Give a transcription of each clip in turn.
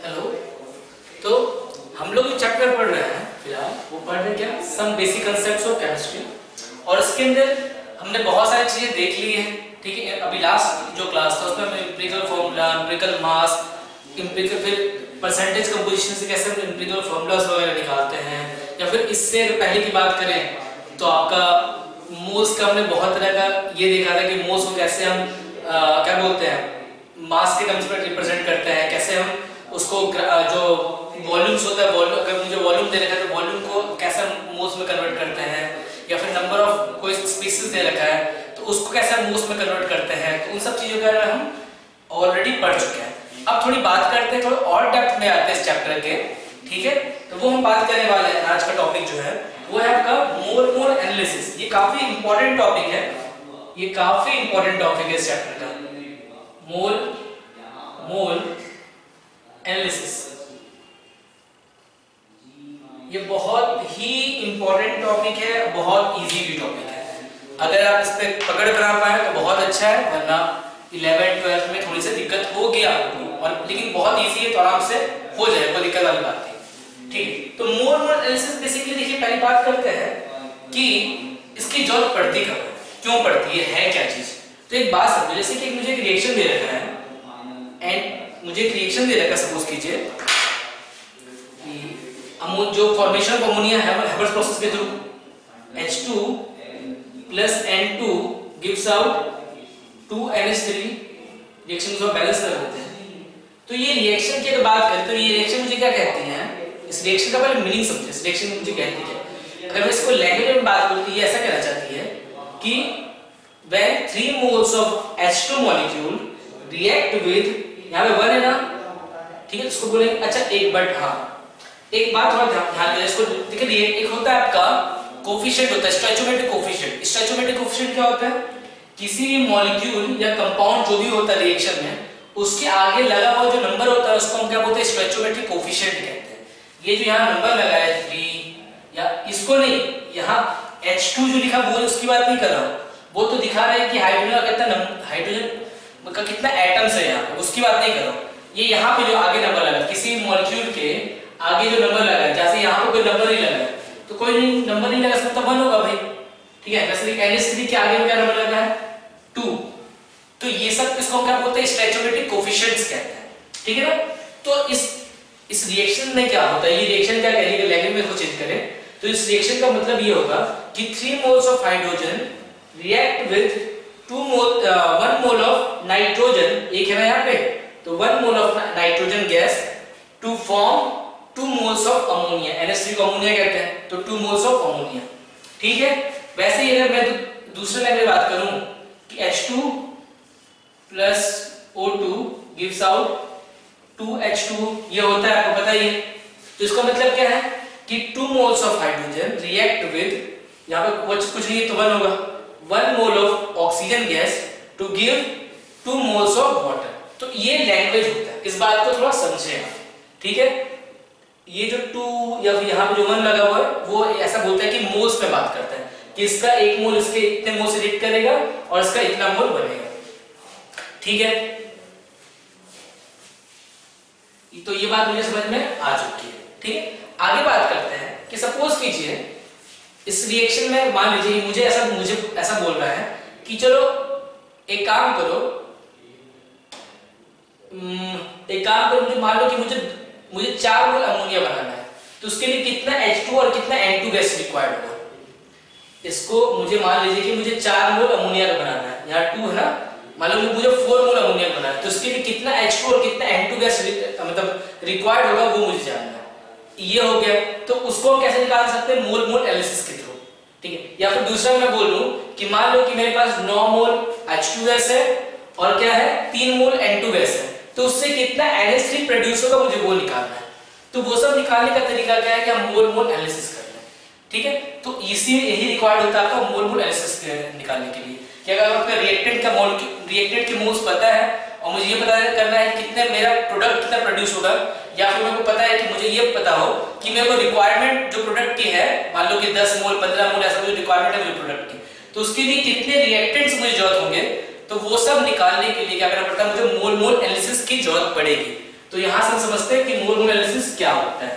Hello. तो हम लोग जो चैप्टर पढ़ रहे हैं फिलहाल वो पढ़ रहे हैं क्या, some basic concepts of chemistry. और इसके अंदर हमने बहुत सारी चीज़ें देख ली हैं, ठीक है। अभी लास्ट जो क्लास था उसमें हमने एम्पिरिकल फॉर्मूला, एम्पिरिकल मास, एम्पिरिकल फिर परसेंटेज कंपोजिशन से कैसे हम एम्पिरिकल फॉर्मूलाज वगैरह निकालते हैं, या फिर इससे अगर पहले की बात करें तो आपका मोल्स का हमने बहुत तरह का ये देखा था कि मोल्स को कैसे हम क्या बोलते हैं मास के टर्म्स में रिप्रेजेंट करते हैं, कैसे हम उसको जो वॉल्यूम्स होता है, वॉल्यूम अगर मुझे वॉल्यूम दे रखा है तो वॉल्यूम को कैसे हम मोल्स में कन्वर्ट करते हैं, या फिर नंबर ऑफ कोई स्पीसीज दे रखा है तो उसको कैसे हम मोल्स में कन्वर्ट करते हैं। तो उन सब चीज़ों के बारे में हम ऑलरेडी पढ़ चुके हैं। अब थोड़ी बात करते हैं, थोड़ा और डेप्थ में आते हैं इस चैप्टर के, ठीक है। तो वो हम बात करने वाले हैं। आज का टॉपिक जो है वो है आपका मोल एनालिसिस। ये काफी इंपॉर्टेंट टॉपिक है, ये काफी इंपॉर्टेंट टॉपिक है इस चैप्टर का, मोल एनालिसिस। ये बहुत ही इंपॉर्टेंट टॉपिक है, बहुत इजी भी टॉपिक है। अगर आप इस पे पकड़ कर आ पाए तो बहुत अच्छा है, वरना 11th 12th में थोड़ी सी दिक्कत होगी आपको, और लेकिन बहुत इजी है तो आराम से हो जाएगा, कोई दिक्कत वाली बात नहीं, ठीक है। तो मोल एनालिसिस बेसिकली देखिए, पहली बात करते हैं कि इसकी जरूरत पड़ती कब है, क्यों पड़ती है क्या चीज। तो एक बात समझो, जैसे कि मुझे एक रिएक्शन दे रखा है एंड मुझे एक रिएक्शन दे रखा है, सपोज कीजिए जो फॉर्मेशन ऑफ अमोनिया है हेबर्स प्रोसेस के through H2 plus N2 gives out 2NH3, reaction को बैलेंस कर देते हैं। तो ये रिएक्शन की अगर बात करें तो ये रिएक्शन मुझे क्या कहती है, इस रिएक्शन का पहले मीनिंग समझे। इस रिएक्शन में मुझे कहती है, अगर मैं इसको लैंग्वेज में बात करूं तो ये ऐसा कहना चाहती है कि when 3 moles of H2 molecule react with, यहाँ पे 1 है ना, ठीक है, इसको बोलेंगे अच्छा एक बट, हाँ एक बात और ध्यान दें इसको, देखिए एक होता है आपका कोफिशिएंट होता है स्टोइचोमेट्रिक कोफिशिएंट। स्टोइचोमेट्रिक कोफिशिएंट क्या होता है, किसी भी मॉलिक्यूल या कंपाउंड जो भी होता है रिएक्शन में, उसके आगे लगा हुआ जो नंबर होता है उसको हम क्या बोलते हैं, स्टोइचोमेट्रिक कोफिशिएंट कहते हैं। ये जो यहाँ नंबर लगा है 3, या इसको नहीं, यहाँ H2 जो लिखा वो उसकी बात नहीं कर रहा हूँ, वो तो दिखा रहा है कि हाइड्रोजन का कितना, हाइड्रोजन का कितना एटम्स है यहाँ पे, उसकी बात नहीं कर रहा हूँ। ये यहाँ पे जो आगे नंबर लगा, किसी मॉलिक्यूल के आगे जो नंबर लगा है, जैसे यहाँ पे कोई नंबर नहीं लगा है तो कोई नहीं नंबर नहीं लगा, इसका मतलब 1 होगा भाई, ठीक है। वैसे NH3 के आगे क्या नंबर लगा है 2, तो ये सब इसको क्या बोलते हैं, स्टोइचोमेट्रिक कोफिशिएंट्स कहते हैं, ठीक है ना। तो इस रिएक्शन में क्या होता है, ये रिएक्शन क्या करेंगे, लैंग्वेज में को चेंज करें तो इस रिएक्शन का मतलब ये होगा कि 3 moles of hydrogen react with 1 mole of nitrogen, एक है ना यहाँ पे, तो 1 mole of nitrogen gas to form 2 moles of ammonia. NH3 को अमोनिया कहते हैं, तो 2 moles ऑफ अमोनिया, ठीक है। वैसे ही अगर मैं दूसरे लैंग्वेज में बात करूं कि H2 plus O2 gives out 2H2, ये होता है आपको पता ही है। तो इसका मतलब क्या है कि 2 moles of hydrogen react with, यहाँ पे कुछ नहीं तो 1 होगा, 1 mole of oxygen gas to give 2 moles of water. तो ये लैंग्वेज होता है, इस बात को थोड़ा समझें, ठीक है। ये जो 2 या यहाँ पे जो 1 लगा हुआ है वो ऐसा बोलता है कि मोल्स पे बात करता है कि इसका 1 मोल इसके इतने मोल से रिएक्ट करेगा और इसका इतना मोल बनेगा, ठीक है। तो ये बात मुझे समझ में आ चुकी है, ठीक है। आगे बात करते हैं कि सपोज कीजिए इस रिएक्शन में मान लीजिए मुझे ऐसा बोल रहा है कि चलो एक काम करो, मुझे मान लो कि मुझे 4 मोल अमोनिया बनाना है, तो उसके लिए कितना H2 और कितना N2 गैस रिक्वायर्ड होगा। इसको मुझे मान लीजिए कि मुझे 4 मोल अमोनिया का बनाना है, यहाँ 2 है ना, मान लो मुझे 4 मोल अमोनिया का बनाना है, तो उसके लिए कितना H2 और कितना N2 गैस मतलब रिक्वायर्ड होगा वो मुझे जानना है। ये हो गया, तो उसको कैसे निकाल सकते हैं, मोल एनालिसिस के थ्रू, ठीक है। या फिर दूसरा मैं बोलूं कि मान लो कि मेरे पास 9 मोल H2 गैस है और क्या है 3 मोल N2 गैस है, तो उससे कितना NH3 प्रोड्यूस होगा मुझे वो निकालना है। तो वो सब निकालने का तरीका क्या है कि हम मोल एनालिसिस कर लें, ठीक है। तो इसी यही रिक्वायर्ड होता है आपका मोल एनालिसिस निकालने के लिए कि अगर आपका रिएक्टेंट के मोल्स पता है और मुझे ये पता करना है कि कितने मेरा प्रोडक्ट कितना प्रोड्यूस होगा, या फिर मेरे को पता है कि मुझे ये पता हो कि मेरे को रिक्वायरमेंट जो प्रोडक्ट की है, मान लो कि 10 मोल 15 मोल ऐसा मुझे रिक्वायरमेंट है मुझे प्रोडक्ट की, तो उसके लिए कितने रिएक्टेंट्स मुझे जरूरत होंगे, तो वो सब निकालने के लिए क्या करना पड़ता है, मुझे मोल एनालिसिस की जरूरत पड़ेगी। तो यहां से हम समझते हैं कि मोल मोल एनालिसिस क्या होता है,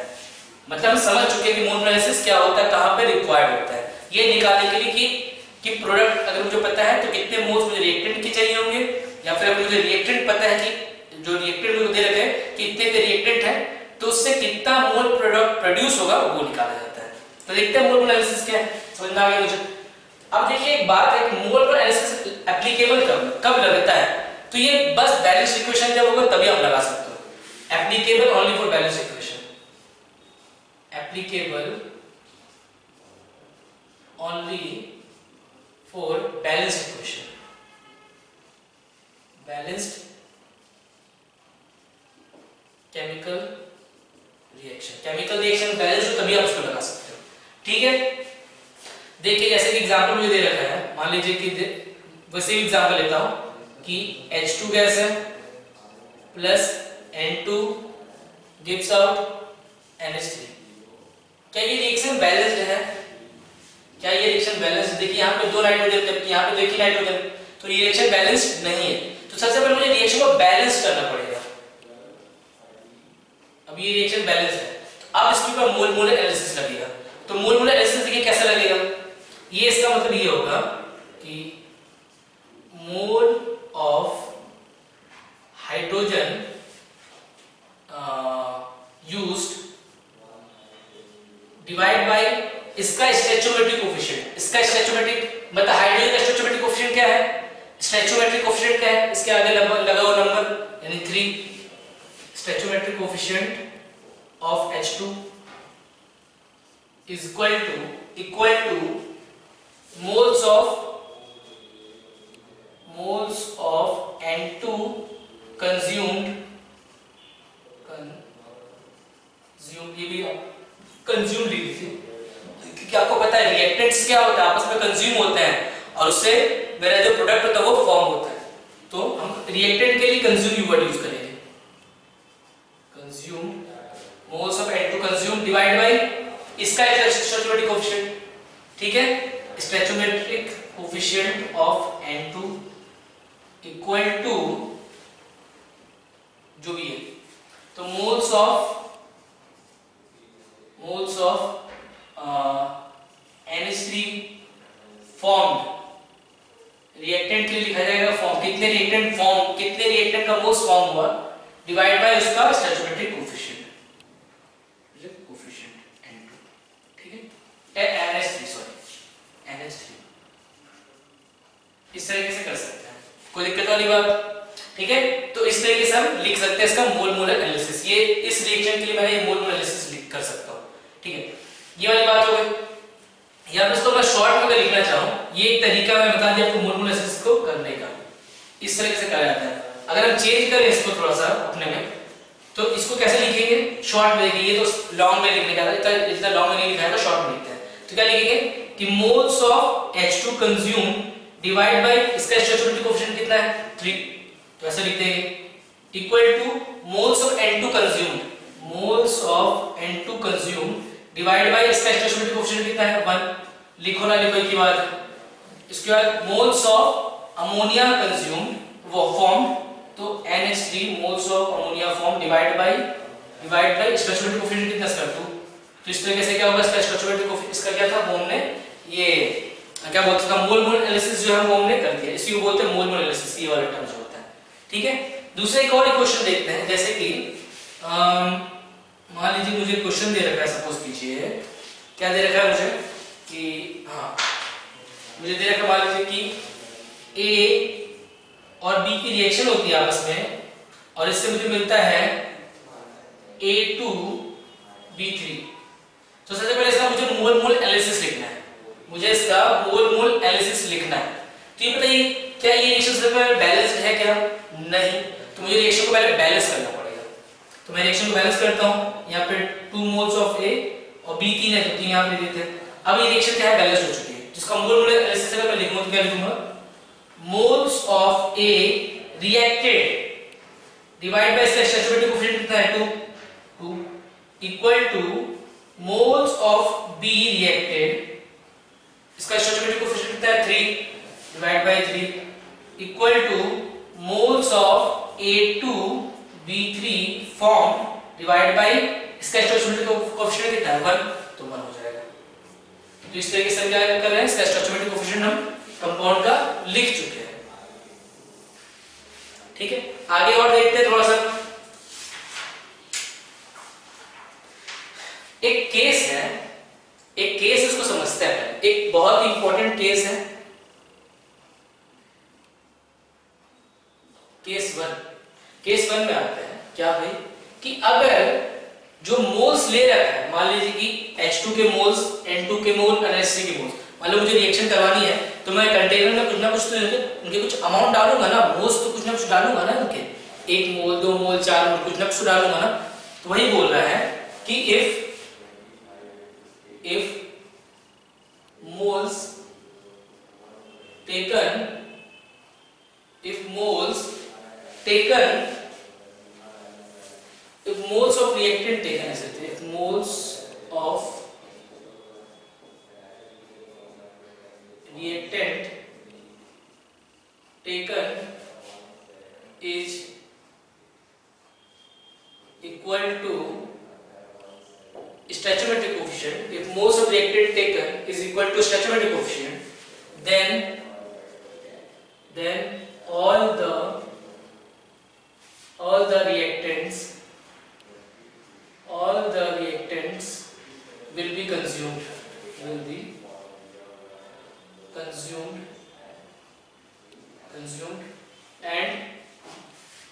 मतलब हम समझ चुके हैं कि मोल मोल एनालिसिस क्या होता है, कहां पे रिक्वायर्ड होता है, ये निकालने के लिए कि प्रोडक्ट अगर मुझे पता है तो कितने मोल्स मुझे रिएक्टेंट के चाहिए होंगे, या फिर अगर मुझे रिएक्टेंट पता है कि जो रिएक्टेंट मुझे दे रखे हैं कि इतने के रिएक्टेंट है तो उससे कितना मोल प्रोडक्ट प्रोड्यूस होगा वो निकाला जाता है। तो देखते हैं मोल मोल एनालिसिस क्या है, समझ में आ गया मुझे। अब देखिए एक बात है कि मोल मोल एनालिसिस एप्लीकेबल कब लगता है, तो ये बस बैलेंस इक्वेशन जब होगा तभी आप लगा सकते हो। Applicable only for balance equation, applicable only for balanced equation, balanced chemical reaction balance हो तभी आप उसको लगा सकते हो, ठीक है। देखिए जैसे कि एग्जांपल मुझे दे रखा है, मान लीजिए कि वैसे ही एग्जांपल लेता हूं कि H2 गैस है plus N2 gives out NH3। क्या ये रिएक्शन बैलेंस्ड है? क्या ये रिएक्शन बैलेंस्ड? देखिए यहाँ पे 2 नाइट्रोजन जबकि यहाँ पे देखिए नाइट्रोजन, तो ये रिएक्शन बैलेंस्ड नहीं है। तो सबसे पहले मुझे रिएक्शन को बैलेंस करना पड़ेगा। अब ये रिएक्शन बैलेंस है, तो अब इसके ऊपर मोल मोल एनालिसिस लगेगा। तो मोल मोल एनालिसिस देखिए कैसे लगेगा, ये इसका मतलब ये होगा कि mole of hydrogen used divide by इसका स्टोइचियोमेट्रिक कोफिशिएंट। इसका स्टोइचियोमेट्रिक मतलब हाइड्रोजन का स्टोइचियोमेट्रिक कोफिशिएंट क्या है, स्टोइचियोमेट्रिक कोफिशिएंट क्या है, इसके आगे लगा हुआ नंबर यानी 3। स्टोइचियोमेट्रिक coefficient of H2 is equal to moles of N2 consumed, ये भी कंज्यूम लीजिए क्योंकि आपको पता है रिएक्टेंट्स क्या होता है, आपस में कंज्यूम होते हैं और उससे मेरा जो प्रोडक्ट होता है वो फॉर्म होता है। तो हम रिएक्टेंट के लिए कंज्यूम वर्ड यूज करेंगे, consume moles of N2 consume divide by इसका स्टोइचियोमेट्रिक कोफिशिएंट, ठीक है। Stoichiometric coefficient of N2 equal to जो भी है, तो moles of NH3 formed, reactant के लिए लिखा जाएगा फॉर्म, कितने रिएक्टेंट का मोल्स फॉर्म हुआ डिवाइड बाय उसका स्टोइचियोमेट्रिक कोफिशिएंट N2, ठीक है। NH3 इस तरीके से कर सकते हैं, कोई दिक्कत वाली बात, ठीक है। तो इस तरीके से हम लिख सकते हैं इसका मोल मोल एनालिसिस। ये इस रिएक्शन के लिए मैंने ये मोल मोल एनालिसिस लिख कर सकता हूं, ठीक है। ये वाली बात हो गई। या फिर इसको मैं शॉर्ट में अगर लिखना चाहूं, ये एक तरीका मैं बता दिया आपको मोल मोल एनालिसिस को करने का, इस तरीके से करा जाता है। अगर हम चेंज करें इसको थोड़ा सा अपने में, तो इसको कैसे लिखेंगे शॉर्ट में, देखिए ये तो लॉन्ग में लिखने का था, इतना लॉन्ग में नहीं लिखा है तो शॉर्ट में लिखते हैं। तो क्या लिखेंगे कि moles of H2 consume divide by इसका स्टोइचियोमेट्रिक कोफिशिएंट कितना है 3, तो ऐसे लिखते हैं equal to moles of N2 consume divide by इसका स्टोइचियोमेट्रिक कोफिशिएंट कितना है 1, लिखो ना लिखो एक ही बात। इसके बाद मोल्स ऑफ अमोनिया कंज्यूम वो फॉर्म, तो NH3 moles of ammonia form divide by stoichiometric coefficient कितना कर दो, तो इस तरीके से क्या होगा इसका स्टोइचियोमेट्रिक कोफिशिएंट इसका क्या था, हमने ये क्या बोलते हैं मोल मोल एनालिसिस जो है वो हमने कर दिया, इसी को बोलते हैं मोल मोल एनालिसिस, ये वाला टर्म जो होता है, ठीक है। दूसरा एक और क्वेश्चन देखते हैं, जैसे कि मान लीजिए मुझे क्वेश्चन दे रखा है, सपोज कीजिए क्या दे रखा है मुझे कि मुझे दे रखा है मान लीजिए कि A और B की रिएक्शन होती है आपस में और इससे मुझे मिलता है A2B3। तो सबसे पहले इसका मुझे मोल मोल एनालिसिस लिखना है, तो ये बताइए क्या ये रिएक्शन सिर्फ बैलेंस्ड है क्या? नहीं, तो मुझे रिएक्शन को पहले बैलेंस करना पड़ेगा। तो मैं रिएक्शन को बैलेंस करता हूं, यहाँ पे 2 मोल्स ऑफ A और B 3 है तो 3 यहाँ पे देते हैं। अब ये रिएक्शन क्या है, बैलेंस हो चुकी है, जिसका मोल मोल एनालिसिस अगर मैं लिखूं तो क्या लिखूंगा, moles of A reacted divide by इसका स्टोइचियोमेट्रिक कोएफिशिएंट कितना है 2 equal to moles of B reacted, इसका स्टोइचियोमेट्रिक कोएफिशिएंट कितना है 3 divide by 3 equal to moles of A2 B3 form divide by इसका स्टोइचियोमेट्रिक कोएफिशिएंट कितना है 1, तो 1 हो जाएगा। तो इस तरीके से हम क्या कर रहे हैं, इसका स्टोइचियोमेट्रिक कोएफिशिएंट हम कंपाउंड का लिख चुके हैं। ठीक है, आगे और देखते हैं थोड़ा सा। एक केस है, एक केस इसको समझते हैं। एक बहुत इंपॉर्टेंट केस है, केस 1। केस 1 में आता है क्या भाई कि अगर जो मोल्स ले रखा है, मान लीजिए कि H2 के मोल्स, N2 के मोल, NH3 के मोल्स, मान लो मुझे रिएक्शन करवानी है, तो मैं कंटेनर में कुछ ना कुछ तो उनके कुछ अमाउंट डालूंगा ना, मोल्स तो कुछ ना कुछ डालूंगा ना उनके, 1 मोल 2 मोल 4 मोल कुछ ना कुछ डालूंगा ना। तो वही बोल रहा है कि if moles taken if moles of reactant taken, ऐसे if moles of reactant taken is equal to stoichiometric coefficient, if moles of reactant taken is equal to stoichiometric coefficient, then all the reactants will be consumed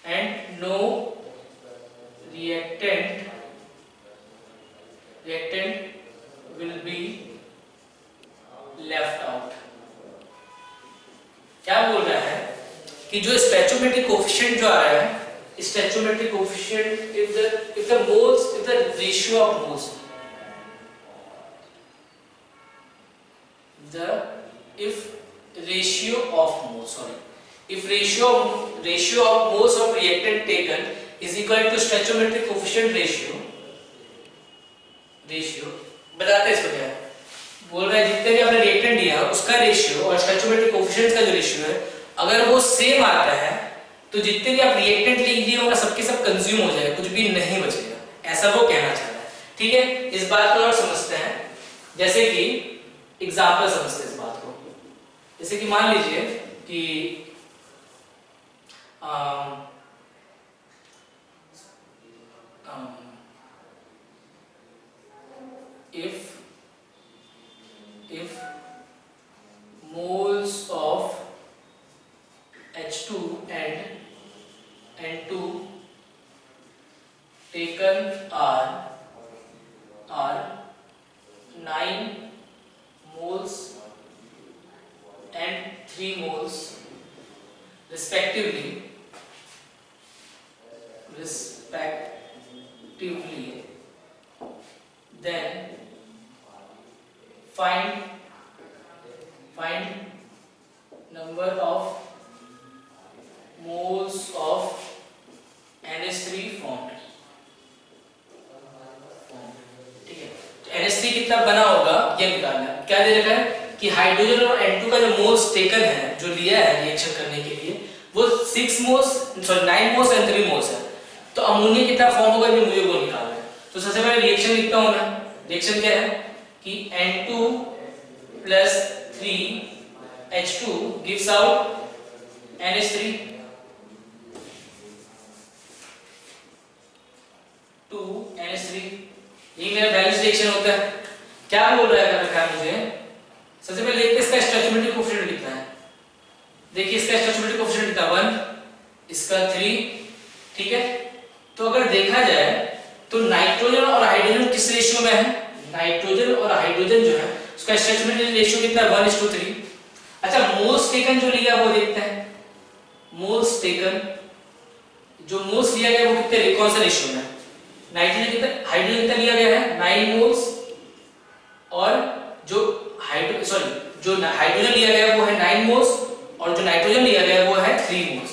and no reactant will be left out। क्या बोल रहा है कि जो स्टोइचियोमेट्रिक coefficient जो आ रहा है, स्टोइचियोमेट्रिक coefficient if the ratio of moles of reactant taken is equal to stoichiometric coefficient ratio बताते हैं इसको क्या है, बोल रहा है जितने भी आपने रिएक्टेंट दिया उसका रेशियो और स्टोइचियोमेट्रिक कोएफिशिएंट का जो रेशियो है, अगर वो सेम आता है तो जितने भी आप रिएक्टेंट लिख दिए होगा सबके सब कंज्यूम हो जाएगा, कुछ भी नहीं बचेगा, ऐसा वो कहना चाह रहा है। ठीक है, इस बात को और समझते हैं। जैसे कि एग्जांपल समझते हैं इस बात को। जैसे कि मान लीजिए कि if moles of H2 and N2 taken are 9 moles and 3 moles respectively, then find number of moles of NH3 formed। ठीक है, NH3 कितना बना होगा ये निकालना है। क्या दे रखा है कि हाइड्रोजन और N2 का जो मोल्स टेकन है, जो लिया है रिएक्शन करने के लिए, वो 9 मोल्स एंड 3 मोल्स है। तो अमोनिया कितना फॉर्म होगा ये मुझे वो निकालना है। तो सबसे पहले रिएक्शन लिखता हूं मैं। रिएक्शन क्या है कि N2 plus 3H2 gives out NH3, 2NH3। ये मेरा बैलेंस रिएक्शन होता है। क्या बोल रहा है रखा है मुझे, सबसे पहले देखते हैं इसका स्टोइचियोमेट्रिक कोएफिशिएंट कितना है। देखिए इसका स्टोइचियोमेट्रिक कोएफिशिएंट कितना 1, इसका 3। ठीक है, तो अगर देखा जाए तो नाइट्रोजन और हाइड्रोजन किस रेशियो में है, नाइट्रोजन और हाइड्रोजन जो है उसका स्टोइचियोमेट्रिक रेशियो कितना है 1:3। अच्छा, मोल्स टेकन जो लिया वो देखते हैं। मोल्स टेकन जो मोल्स लिया गया वो कितने कौन सा रेशियो में है, नाइट्रोजन कितना, हाइड्रोजन कितना लिया गया है 9 मोल्स, और जो हाइड्रोजन लिया गया वो है 9 मोल्स, और जो नाइट्रोजन लिया गया वो है 3 मोल्स।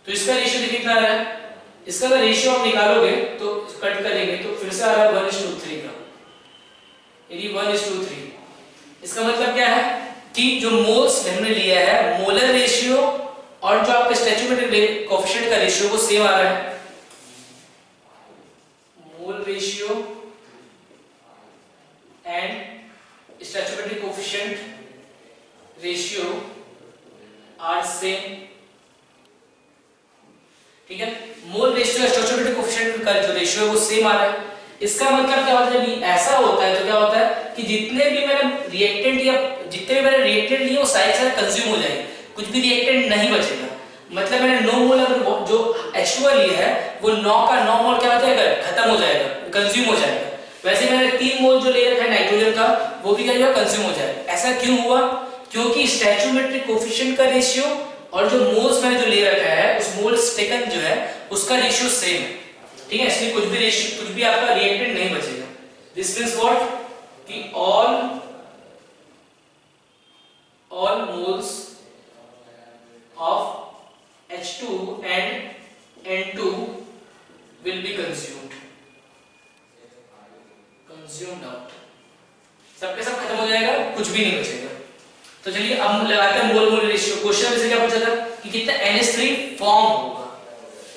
तो इसका रेशियो कितना आ रहा है, इसका अगर रेशियो आप निकालोगे तो कट करेंगे तो फिर से आ रहा है 1:3 का। यदि 1:3, इसका मतलब क्या है कि जो मोल्स हमने लिया है, मोलर रेशियो और जो आपका स्टोइचियोमेट्रिक कोएफिशिएंट का रेशियो वो सेम आ रहा है। मोल रेशियो स्टोइचोमेट्रिक कोएफिशिएंट का जो रेशियो है वो सेम आ रहा है। इसका मतलब क्या होता है, जब ऐसा होता है तो क्या होता है कि जितने भी मैंने रिएक्टेंट या जितने भी मैंने रिएक्टेंट लिए वो सारे सारे कंज्यूम हो जाएंगे, कुछ भी रिएक्टेंट नहीं बचेगा। मतलब मैंने 9 मोल अगर जो H2 लिए है वो 9 का 9 मोल क्या हो जाएगा, खत्म हो जाएगा, कंज्यूम हो जाएगा। वैसे मैंने 3 मोल जो ले रखा है नाइट्रोजन का वो भी क्या होगा, कंज्यूम हो जाएगा। ऐसा क्यों हुआ, क्योंकि स्टोइचोमेट्रिक कोएफिशिएंट का रेशियो और जो मोल्स मैंने जो ले रखा है उस मोल्स टेकन जो है उसका रेशियो सेम है, ठीक है। इसलिए कुछ भी रेशियो, कुछ भी आपका रिएक्टेंट नहीं बचेगा। दिस मींस व्हाट कि all moles of H2 and N2 will be consumed out, सबके सब खत्म हो जाएगा, कुछ भी नहीं बचेगा। तो चलिए अब हम लगाते हैं मोल मोल रेशियो। क्वेश्चन में से क्या पूछा था कि कितना NH3 फॉर्म होगा,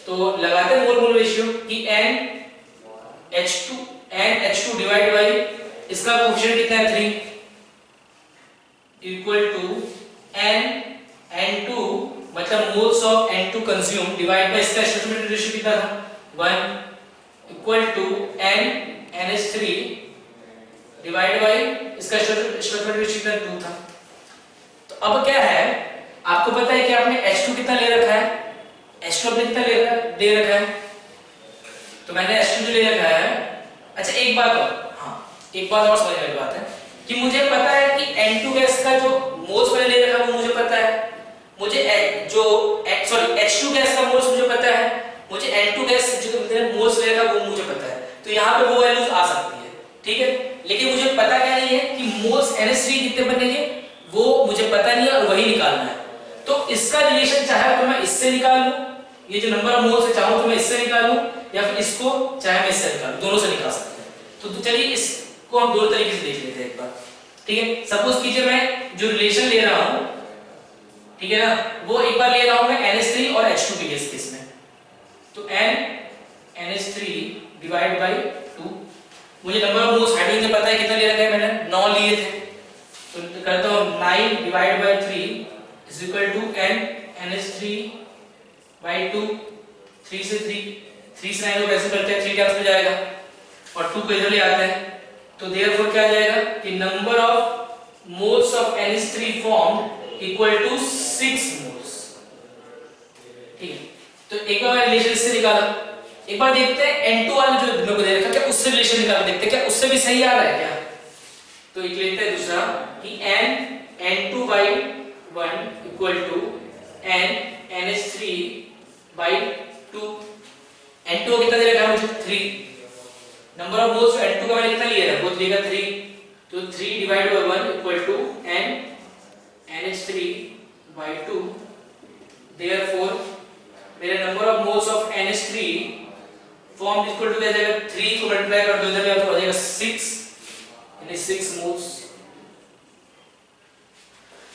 तो लगाते हैं मोल मोल रेशियो कि NH2 डिवाइड बाय इसका कोएफिशिएंट कितना है 3 इक्वल टू N2 मतलब moles of N2 consume divide by इसका स्टोइचोमेट्रिक रेशियो कितना था 1 equal to NH3 divide by इसका स्टोइचोमेट्रिक रेशियो कितना 2 था। तो अब क्या है, आपको पता है कि आपने H2 कितना ले रखा है, H2 आपने कितना दे रखा है, तो मैंने H2 जो ले रखा है। अच्छा एक बात और, हाँ एक बात और समझने वाली बात है कि मुझे पता है कि N2 गैस का जो मोल्स मैंने ले रखा है वो मुझे पता है, मुझे H2 गैस का मोल्स मुझे पता है, मुझे N2 गैस जो मैंने मोल्स ले रखा है वो मुझे पता है। तो यहाँ पे वो वैल्यूज आ सकती है, ठीक है। लेकिन मुझे पता क्या नहीं है कि मोल्स NH3 कितने बनेंगे, वो मुझे पता नहीं है और वही निकालना है। तो इसका रिलेशन चाहे तो मैं इससे निकाल लूं, ये जो नंबर ऑफ मोल्स है चाहूं तो मैं इससे निकाल लूं, या फिर इसको चाहे मैं इससे निकाल लूं, दोनों से निकाल सकते हैं। तो चलिए इसको हम दो तरीके से देख लेते हैं एक बार, ठीक है। सपोज कीजिए मैं जो रिलेशन ले रहा हूं, ठीक है ना, वो एक बार ले रहा हूं मैं NH3 और H2 के केस में। तो NH3 डिवाइड बाय 2, मुझे नंबर ऑफ मोल्स हाइड्रोजन पता है कितना ले रखा है, मैंने 9 लिए थे, तो करता हूं 9 divide by 3 is equal to NH3 by 2, 3 से 9 को कैंसिल करते हैं, 3 टाइम्स में जाएगा और 2 को इधर ले आते हैं। तो देयरफॉर क्या आ जाएगा कि number of moles of NH3 formed equal to 6 moles, ठीक है। तो एक बार रिलेशन इससे निकाला, एक बार देखते हैं N2 वाला जो मेरे को दे रखा है क्या उससे रिलेशन निकाल देखते हैं क्या उससे भी सही आ रहा है क्या। तो एक लेते हैं दूसरा कि N2 by 1 equal to NH3 by 2। N2 कितना दे रखा है मुझे 3, नंबर ऑफ मोल्स N2 का मैंने कितना लिया है वो देगा 3, तो 3 divide by 1 equal to NH3 by 2। Therefore मेरे number of moles of NH3 form equal to क्या जाएगा 3 को मल्टीप्लाई कर दो इधर तो आ जाएगा 6, यानी 6 मोल्स।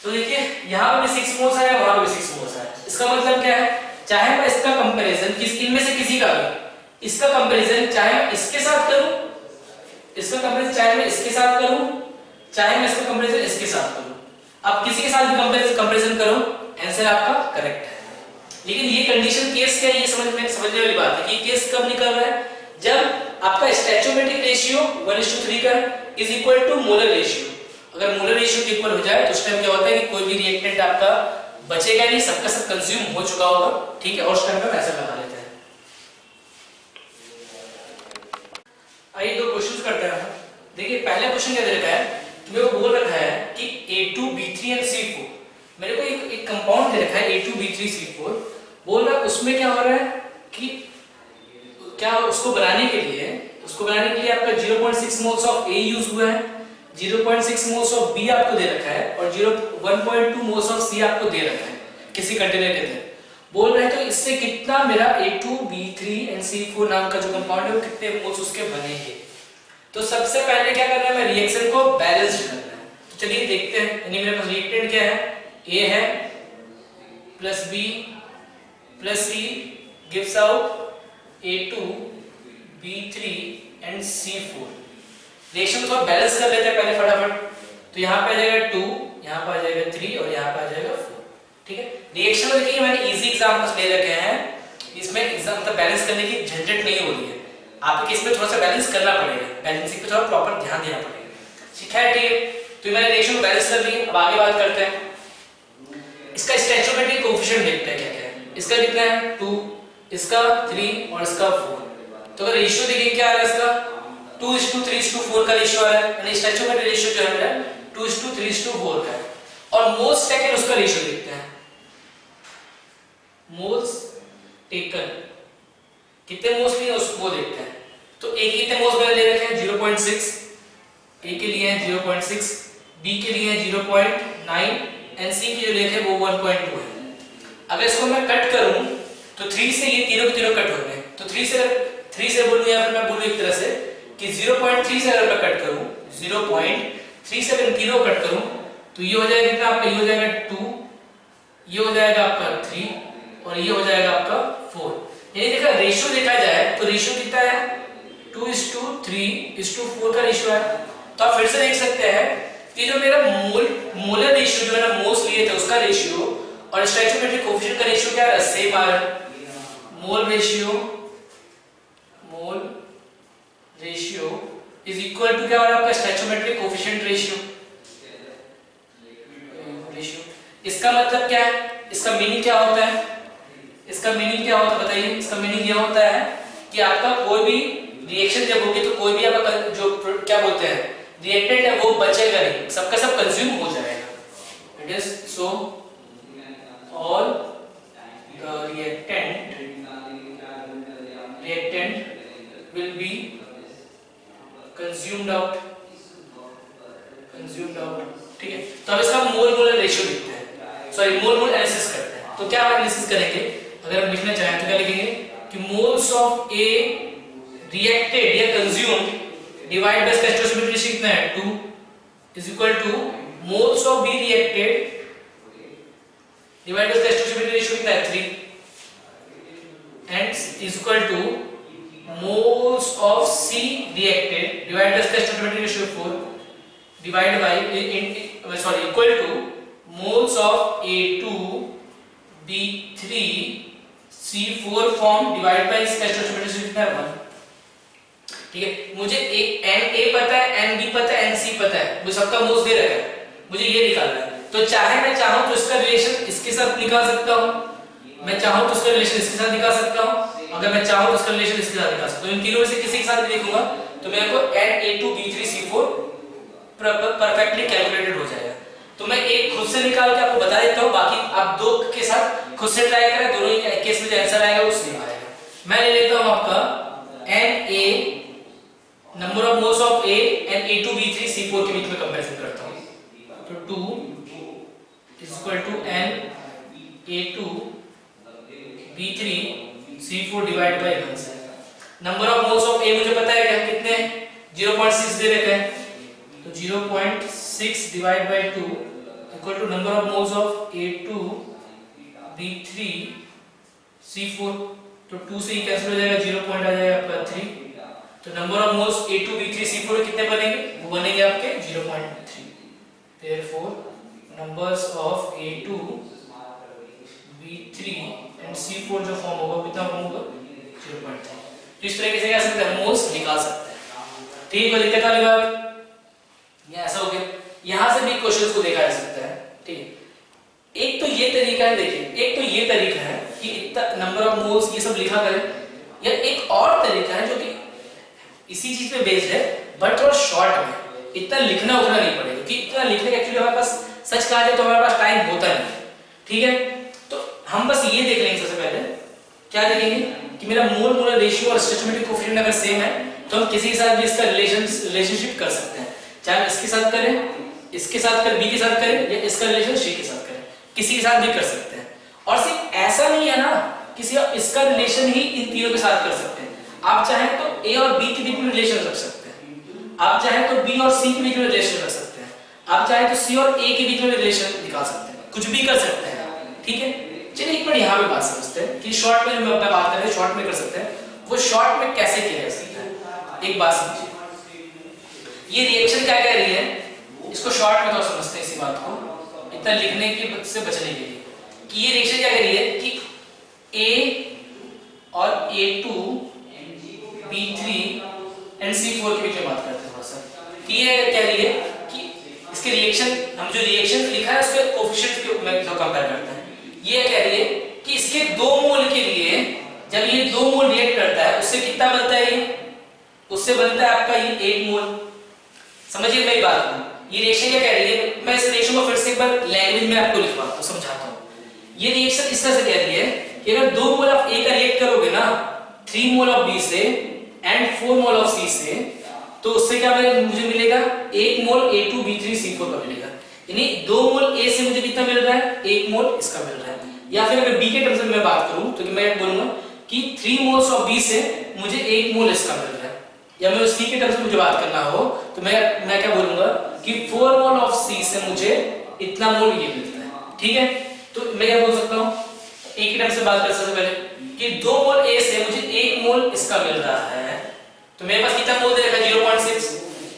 तो देखिए यहां पे 6 मोल्स आया, वहां पे 6 मोल्स आया। इसका मतलब क्या है, चाहे मैं इसका कंपैरिजन इनमें से किसी का भी, इसका कंपैरिजन चाहे मैं इसके साथ करूं, इसका कंपैरिजन चाहे मैं इसके साथ करूं, चाहे मैं इसका कंपैरिजन इसके साथ करूं, अब किसी के साथ भी कंपैरिजन करो आंसर आपका करेक्ट है। लेकिन ये कंडीशन केस क्या है, ये समझने वाली बात है कि केस कब निकल रहा है, जब आपका स्टोइचोमेट्रिक रेशियो 1:3 का is equal to molar ratio. अगर मोलर रेशियो के इक्वल हो जाए तो उस टाइम क्या होता है कि कोई भी रिएक्टेंट आपका बचेगा नहीं, सबका सब कंज्यूम हो चुका होगा, ठीक है। और उस टाइम पे ऐसा लगा लेते हैं। आइए दो क्वेश्चंस करते हैं। देखिए पहला क्वेश्चन क्या दे रखा है, मेरे को बोल रखा है कि A2B3 and C4, मेरे को एक कंपाउंड दे रखा है A2B3C4, बोल रहा है उसमें क्या हो रहा है कि क्या उसको बनाने के लिए आपका 0.6 मोल्स ऑफ A यूज हुआ है, 0.6 मोल्स ऑफ B आपको दे रखा है और 1.2 मोल्स ऑफ C आपको दे रखा है किसी कंटेनर के अंदर। बोल रहे हैं तो इससे कितना मेरा A2B3 and C4 नाम का जो कंपाउंड है वो कितने मोल्स उसके बनेंगे। तो सबसे पहले क्या करना है, मैं रिएक्शन को बैलेंस करना है। तो चलिए देखते हैं, यानी मेरे पास रिएक्टेंट क्या है, A है plus B plus C gives out A2B3 and C4। Reaction को बैलेंस कर लेते हैं पहले फटाफट। तो यहाँ पे आ जाएगा 2, यहाँ पे आ जाएगा 3 और यहाँ पे आ जाएगा 4, ठीक है। रिएक्शन में देखिए मैंने इजी एग्जांपल्स ले रखे हैं इसमें एग्जाम मतलब बैलेंस करने की झंझट नहीं हो रही है। आपके केस में थोड़ा सा बैलेंस करना पड़ेगा, बैलेंसिंग पे थोड़ा प्रॉपर ध्यान देना पड़ेगा। ठीक है, ठीक है। तो मैंने रिएक्शन को बैलेंस कर ली है। अब आगे बात करते हैं इसका स्टोइकियोमेट्रिक कोएफिशिएंट देखते हैं क्या क्या है। इसका कितना है 2, इसका 3 और इसका 4। तो अगर रेशियो देखिए क्या आ रहा है इसका 2:3:4 का रेशियो आ रहा है, यानी स्टोइकियोमेट्रिक रेशियो जो है मेरा 2:3:4 का है। और मोल्स टेकन उसका रेशियो देखते हैं, मोल्स टेकन कितने मोल्स लिए उसको देखते हैं। तो ए के कितने मोल्स मैंने ले रखे हैं 0.6, ए के लिए है 0.6, बी के लिए है 0.9 एंड सी के जो लेखे वो 1.2 है। अगर इसको मैं कट करूं तो 3 से ये तीनों के तीनों कट हो गए। तो 3 से बोलूं या फिर मैं बोलूं एक तरह से कि 0.3 से अगर मैं कट करूं 0.3 से अगर तीनों कट करूं तो ये हो जाएगा कितना आपका, ये हो जाएगा 2, ये हो जाएगा आपका 3 और ये हो जाएगा आपका 4। यानी देखा रेशियो देखा जाए तो रेशियो कितना है 2:3:4 का रेशियो है। तो आप फिर से देख सकते हैं कि जो मेरा मोलर रेशियो जो मैंने मोल्स लिए थे उसका रेशियो और स्टोइकियोमेट्रिक कोएफिशिएंट का रेशियो क्या है, सेम आ रहा है। Mole ratio is equal to क्या हो रहा है आपका स्टोइकियोमेट्रिक कोएफिशिएंट रेशियो। इसका मतलब क्या है, इसका मीनिंग क्या होता है, इसका मीनिंग क्या होता है बताइए। इसका मीनिंग ये होता है कि आपका कोई भी रिएक्शन जब होगी तो कोई भी आपका जो क्या बोलते हैं रिएक्टेंट है वो बचेगा नहीं, सबका सब कंज्यूम हो जाएगा। It is so all the reactant will be consumed out. ठीक है, तो अब इसका मोल रेशियो लिखते हैं, सॉरी मोल एनालिसिस करते हैं। तो क्या एनालिसिस करेंगे, अगर हम लिखना चाहें तो क्या लिखेंगे कि मोल्स ऑफ ए रिएक्टेड या consumed divide by stoichiometric ratio कितना है 2 is equal to moles of B reacted divide by stoichiometric ratio कितना है 3 and is equal to moles of C reacted divide by stoichiometric ratio 4 divide by sorry equal to moles of A2 B3 C4 form divide by stoichiometric ratio कितना है 1। ठीक है, मुझे एक N A पता है, एन बी पता है, एन सी पता है, मुझे सबका मोल्स दे रखा है, मुझे ये निकालना है। तो चाहे मैं चाहूं तो इसका रिलेशन इसके साथ निकाल सकता हूं, मैं चाहूं तो इसका रिलेशन इसके साथ निकाल सकता हूं, अगर मैं चाहूं तो इसका रिलेशन इसके साथ निकाल सकता हूं। इन तीनों में से किसी के साथ भी देखूंगा तो मेरे को Na2 B3 C4 perfectly calculated हो जाएगा। तो मैं एक खुद से निकाल के आपको बता देता हूं, बाकी आप दो के साथ खुद से ट्राई करें, दोनों ही केस में जो आंसर आएगा वो सेम आएगा। मैं ले लेता हूं आपका Na number of moles of A and A2 B3 C4 के बीच में कंपैरिजन करता हूं। तो 2 is equal to n A2 B3 C4 divide by 1 से। Number of moles of A मुझे पता है क्या कितने 0.6 दे रखे हैं, तो 0.6 divide by 2 equal to number of moles of A2 B3 C4। तो 2 से ही कैंसिल हो जाएगा, 0 पॉइंट आ जाएगा आपका 3। तो number of moles A2 B3 C4 कितने बनेंगे, वो बनेंगे आपके 0.3। Therefore numbers of A2 B3 and C4 जो फॉर्म होगा कितना फॉर्म होगा 0.3। तो इस तरीके से क्या सकते हैं मोल्स निकाल सकते हैं। ठीक है, दिक्कत वाली बात ये ऐसा हो गया। यहां से भी क्वेश्चंस को देखा जा सकता है। ठीक है, एक तो ये तरीका है, देखिए एक तो ये तरीका है कि इतना नंबर ऑफ मोल्स ये सब लिखा करें, या एक और तरीका है जो कि इसी चीज पे बेस्ड है बट थोड़ा शॉर्ट में, इतना लिखना उतना नहीं पड़ेगा क्योंकि इतना लिखने का एक्चुअली हमारे पास सच कहा जाए तो हमारे पास टाइम होता नहीं। ठीक है, तो हम बस ये देख लेंगे सबसे पहले, क्या देखेंगे कि मेरा मोल मोलर रेशियो और स्टोइकियोमेट्रिक कोएफिशिएंट अगर सेम है तो हम किसी के साथ भी इसका रिलेशनशिप कर सकते हैं, चाहे इसके साथ करें, इसके साथ करें, बी के साथ करें या इसका रिलेशन सी के साथ करें, किसी के साथ भी कर सकते हैं। और सिर्फ ऐसा नहीं है ना, किसी इसका रिलेशन ही इन तीनों के साथ कर सकते हैं। आप चाहें तो A और B के बीच में रिलेशन रख सकते हैं, आप चाहें तो B और C के बीच में रिलेशन रख सकते हैं, आप चाहें तो C और A के बीच में रिलेशन निकाल सकते हैं, कुछ भी कर सकते हैं। ठीक है, चलिए एक बार यहाँ पे बात समझते हैं कि शॉर्ट में जो मैं बात कर रहे हैं शॉर्ट में कर सकते हैं, वो शॉर्ट में कैसे किया जा सकता है। एक बात समझिए, ये रिएक्शन क्या कह रही है, इसको शॉर्ट में तो समझते हैं इसी बात को, इतना लिखने के से बचने के लिए कि ये रिएक्शन क्या कह रही है कि A और A2B3 एंड C4 के बीच में बात करते हैं थोड़ा सा कि ये क्या रही है कि इसके रिएक्शन, हम जो रिएक्शन लिखा है उसके कोफिशिएंट में जो कंपेयर करते हैं, ये कह रही है कि इसके 2 मोल के लिए जब ये 2 मोल रिएक्ट करता है उससे कितना बनता है, ये उससे बनता है आपका ये 8 मोल। समझिए मेरी बात को, ये रिएक्शन क्या कह रही है, मैं इस रिएक्शन को फिर से एक बार लैंग्वेज में आपको लिखवाता हूं, समझाता हूं। ये रिएक्शन इस तरह से कह रही है कि अगर 2 मोल ऑफ A का रिएक्ट करोगे ना 3 मोल ऑफ B से एंड 4 मोल ऑफ C से, तो उससे क्या मुझे मिलेगा 1 मोल A2B3C4 का मिलेगा। यानी 2 मोल A से मुझे कितना मिल रहा है, 1 मोल इसका मिल रहा है। या फिर अगर B के टर्म्स में मैं बात करूं तो मैं बोलूंगा कि 3 मोल्स ऑफ B से मुझे 1 मोल इसका मिल रहा है। या मैं C के टर्म्स में मुझे बात करना हो तो मैं क्या बोलूंगा कि 4 मोल ऑफ C से मुझे इतना मोल ये मिलता है। ठीक है, तो मैं क्या बोल सकता हूं, एक ही टर्म से बात कर सबसे पहले कि 2 मोल A से मुझे 1 मोल इसका मिल रहा है, तो मेरे पास कितना मोल दे रखा है 0.6।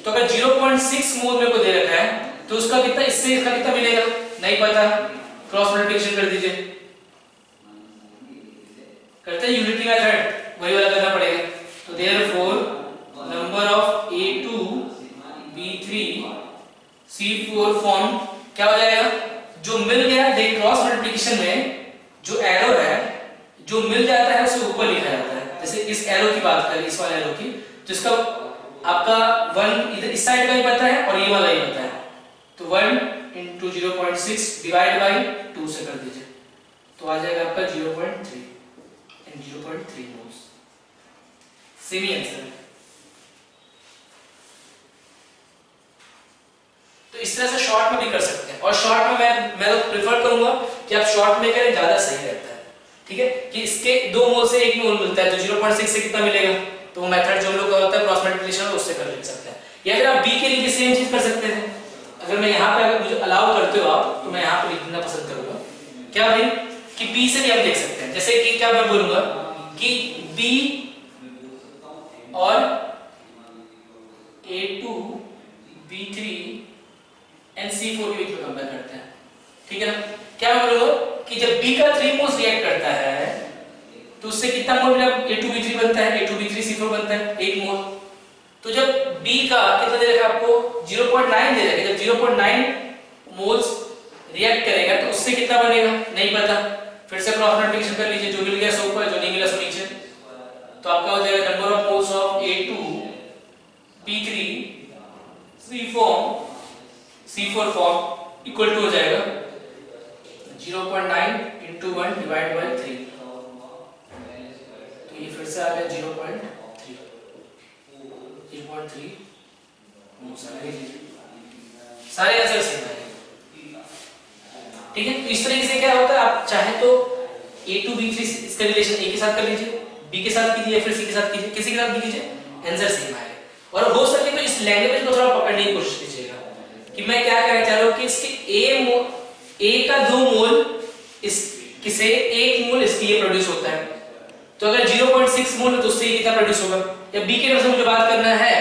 तो अगर 0.6 मोल मेरे को दे रखा है तो उसका कितना, इससे इसका कितना मिलेगा नहीं पता, क्रॉस मल्टीप्लिकेशन कर दीजिए। करते हैं यूनिटी मेथड, वही वाला करना पड़ेगा। तो therefore number of A2B3C4 form क्या हो जाएगा, जो मिल गया देख क्रॉस मल्टीप्लिकेशन में जो एरो है जो मिल जाता है उसे ऊपर लिखा जाता है। जैसे इस एरो की बात करें, इस वाले एरो की, तो इसका आपका 1 इधर इस साइड का ही पता है और ये वाला ही पता है, तो 1 into 0.6 डिवाइड बाय 2 से कर दीजिए, तो आ जाएगा आपका 0.3 एंड 0.3 मोल्स। Semi answer. तो इस तरह से शॉर्ट में भी कर सकते हैं, और शॉर्ट में मैं तो प्रेफर करूंगा कि आप शॉर्ट में करें, ज्यादा सही रहता है। ठीक है, कि इसके 2 मोल से 1 मोल मिलता है, तो 0.6 से कितना मिलेगा, तो वो मेथड जो हम लोग का होता है क्रॉस मल्टीप्लिकेशन उससे कर सकते हैं। या फिर आप B के लिए भी सेम चीज कर सकते हैं। अगर मैं यहाँ पे, अगर मुझे अलाउ करते हो आप, तो मैं यहाँ पे लिखना पसंद करूंगा क्या भाई कि B से भी हम देख सकते हैं। जैसे कि क्या मैं बोलूंगा कि B और A2B3 एंड C4 के बीच में कंपेयर करते हैं। ठीक है ना, क्या मैं बोलूंगा कि जब B का 3 मोल्स रिएक्ट करता है तो उससे कितना मोल मिला, A2B3 बनता है, A2B3C4 बनता है 1 मोल। तो जब B का कितना दे रखा आपको 0.9 दे रखा है, जब 0.9 मोल्स रिएक्ट करेगा तो उससे कितना बनेगा नहीं पता, फिर से क्रॉस मल्टीप्लिकेशन कर लीजिए, जो मिल गया सो ऊपर, जो नहीं मिला सो नीचे। तो आपका हो जाएगा number of moles of A2B3C4 form equal to हो जाएगा 0.9 into 1 डिवाइड बाय 3, तो ये फिर से आ गया 0.3 सारे आंसर सेम है। ठीक है, तो इस तरीके से क्या होता है, आप चाहे तो A2B3 इसका रिलेशन A के साथ कर लीजिए, B के साथ कीजिए, फिर C के साथ कीजिए, किसी के साथ भी कीजिए, आंसर सेम आएगा। और हो सके तो इस लैंग्वेज को थोड़ा पकड़ने की कोशिश कीजिएगा कि मैं क्या कहना चाह रहा हूं कि इसके A का 2 मोल किसे 1 मोल इसके ये प्रोड्यूस होता है, तो अगर 0.6 मोल तो उससे कितना प्रोड्यूस होगा। या B के टर्म्स में मुझे बात करना है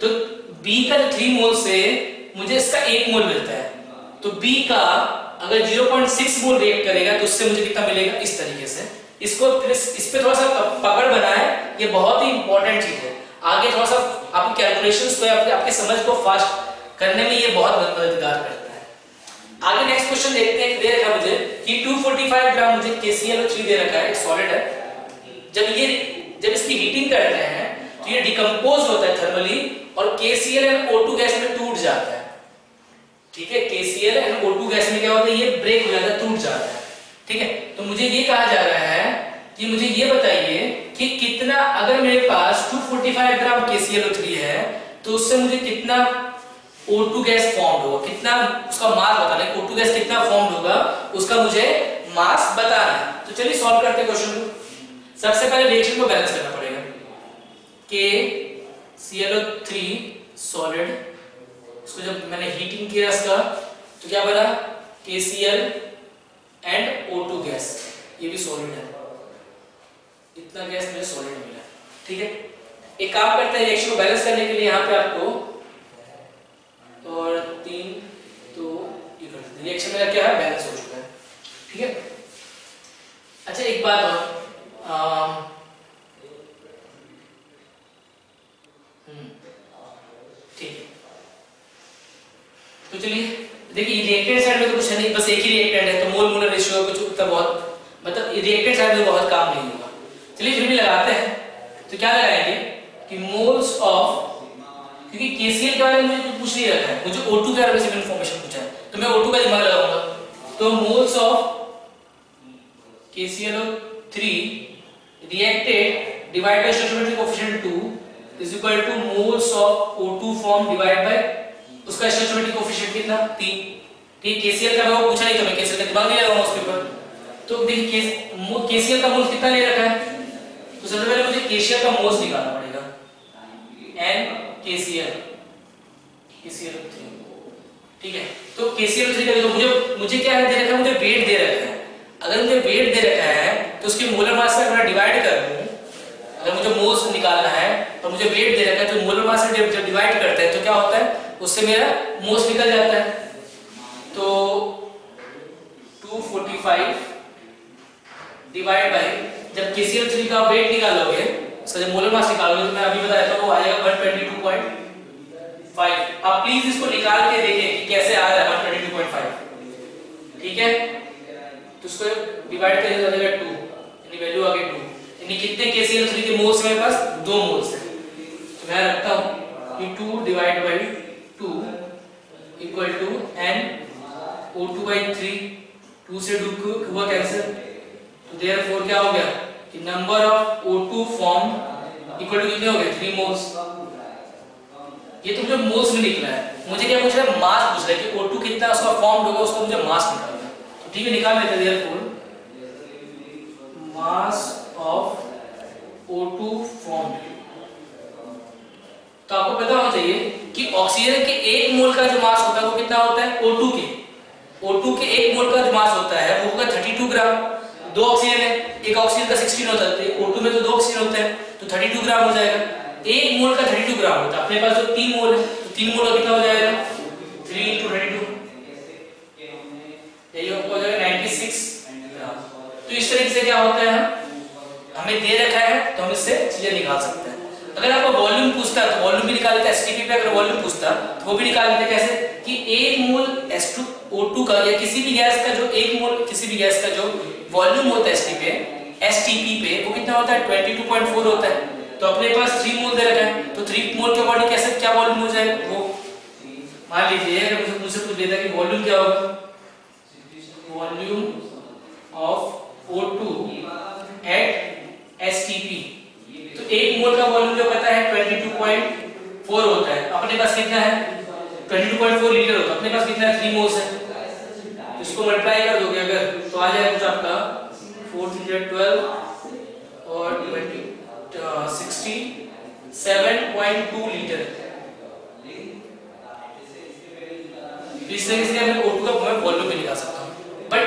तो B का जो 3 मोल से मुझे इसका 1 मोल मिलता है, तो B का अगर 0.6 मोल रिएक्ट करेगा तो उससे मुझे कितना मिलेगा, इस तरीके से। इसको इस पे थोड़ा सा पकड़ बनाए, ये बहुत ही इंपॉर्टेंट चीज है। आगे थोड़ा सा आपकी कैलकुलेशंस को, आपके समझ को फास्ट करने में ये बहुत मददगार करता है। आगे नेक्स्ट क्वेश्चन देखते हैं। दे रखा मुझे कि 245 ग्राम मुझे KClO3 दे रखा है, एक सॉलिड है। जब इसकी हीटिंग करते हैं तो ये डिकम्पोज होता है थर्मली और KCl एंड O2 गैस में टूट जाता है। ठीक है, KCl एंड O2 गैस में क्या होता है, ये ब्रेक हो जाता है, टूट जाता है। ठीक है, तो मुझे ये कहा जा रहा है कि मुझे ये बताइए कि कितना, अगर मेरे पास 245 ग्राम KClO3 है तो उससे मुझे कितना O2 गैस फॉर्म होगा, कितना उसका मास बताना है, O2 गैस कितना फॉर्म होगा उसका मुझे मास बताना है। तो चलिए सॉल्व करते हैं क्वेश्चन को। सबसे पहले रिएक्शन को बैलेंस करना पड़ेगा। KClO3 सॉलिड, इसको जब मैंने हीटिंग किया इसका तो क्या बना, KCl एंड O2 गैस, ये भी सॉलिड है, इतना गैस मुझे सॉलिड मिला। ठीक है, एक काम करते हैं रिएक्शन को बैलेंस करने के लिए, यहाँ पे आपको और 3 तो ये कर देते हैं। रिएक्शन मेरा क्या है, बैलेंस हो चुका है। ठीक है, अच्छा एक बात और चलिए देखिए रिएक्टेंट साइड में तो कुछ है नहीं, बस एक ही रिएक्टेंट है तो मोल मोलर रेशियो कुछ उतना बहुत मतलब रिएक्टेंट साइड में बहुत काम नहीं होगा। चलिए फिर भी लगाते हैं। तो क्या लगाएंगे कि मोल्स ऑफ, क्योंकि केसीएल के बारे में मुझे कुछ पूछ नहीं रखा है, मुझे O2 के बारे में सिर्फ इन्फॉर्मेशन पूछा है तो मैं O2 का दिमाग लगाऊंगा। तो moles of KClO3 reacted divided by stoichiometric coefficient 2 is equal to moles of O2 formed divided by उसका stoichiometric coefficient कितना 3। ठीक, KCl का वो पूछा नहीं तो मैं KCl का दिमाग नहीं लगाऊंगा उस पेपर। तो देखिए KCl का मोल्स कितना ले रखा है, तो सबसे पहले मुझे KCl का मोल्स निकालना पड़ेगा NKCl KClO3। ठीक है, तो KClO3 का देखो मुझे क्या है दे रखा है, मुझे वेट दे रखा है। अगर मुझे वेट दे रखा है तो उसके मोलर मास से अगर डिवाइड कर दूं, अगर मुझे मोल्स निकालना है और मुझे वेट दे रखा है तो मोलर मास से जब डिवाइड करते हैं तो क्या होता है, उससे मेरा मोल्स निकल जाता है। तो 245 डिवाइड बाय, जब KClO3 का वेट निकालोगे, उसका जब मोलर मास निकालोगे तो मैं अभी बता देता हूं वो आएगा 122.5। आप प्लीज इसको निकाल के देखें कि कैसे आ रहा है 122.5। ठीक है, तो उसको डिवाइड करके हो जाएगा 2, यानी वैल्यू आ गई 2। यानी कितने KClO3 के मोल्स मेरे पास 2 मोल्स है। तो मैं रखता हूं कि 2 divide by 2 equal to NO2/3, 2 से 2 हुआ कैंसिल, तो देयरफॉर क्या हो गया कि number of O2 form equal to कितने हो गए 3 मोल्स। ये तो मुझे मोल्स में निकला है, मुझे क्या पूछ रहा है मास पूछ रहा है कि O2 कितना उसका फॉर्म होगा, उसका मुझे मास निकालना है। ठीक है, निकाल लेते हैं। Therefore mass of O2 formed, तो आपको पता होना चाहिए कि ऑक्सीजन के 1 मोल का जो मास होता है वो कितना होता है, O2 के 1 मोल का जो मास होता है वो होगा 32 ग्राम। 2 ऑक्सीजन है, एक ऑक्सीजन का 16 होता है, O2 में तो 2 ऑक्सीजन होते हैं तो 32 ग्राम हो जाएगा। 1 मोल का 32 ग्राम होता है, अपने पास जो 3 मोल है तो 3 मोल का कितना हो जाएगा 3 × 32, यही हो जाएगा 96 ग्राम। तो इस तरीके से क्या होता है, हमें दे रखा है तो हम इससे चीजें निकाल सकते हैं। अगर आपको वॉल्यूम पूछता तो वॉल्यूम भी निकाल लेते, एसटीपी पे अगर वॉल्यूम पूछता तो वो भी निकाल लेते। कैसे कि 1 मोल H2O2 का या किसी भी गैस का जो 1 मोल किसी भी गैस का जो वॉल्यूम होता है एसटीपी पे वो कितना होता है 22.4 होता है। तो अपने पास 3 मोल दे रखा है तो 3 मोल के अकॉर्डिंग कैसे क्या वॉल्यूम हो जाएगा, वो मान लीजिए अगर मुझसे पूछ लेता है कि वॉल्यूम क्या होगा, volume of O2 eight STP, तो 1 मोल का वॉल्यूम जो पता है 22.4 होता है, अपने पास कितना है 22.4 लीटर होता है, अपने पास कितना है 3 मोल्स है। तो इसको मल्टीप्लाई कर दोगे अगर तो आ जाएगा कुछ आपका 412 और 67.2 लीटर। इस तरीके से मैं O2 का वॉल्यूम भी निकाल सकता हूं, बट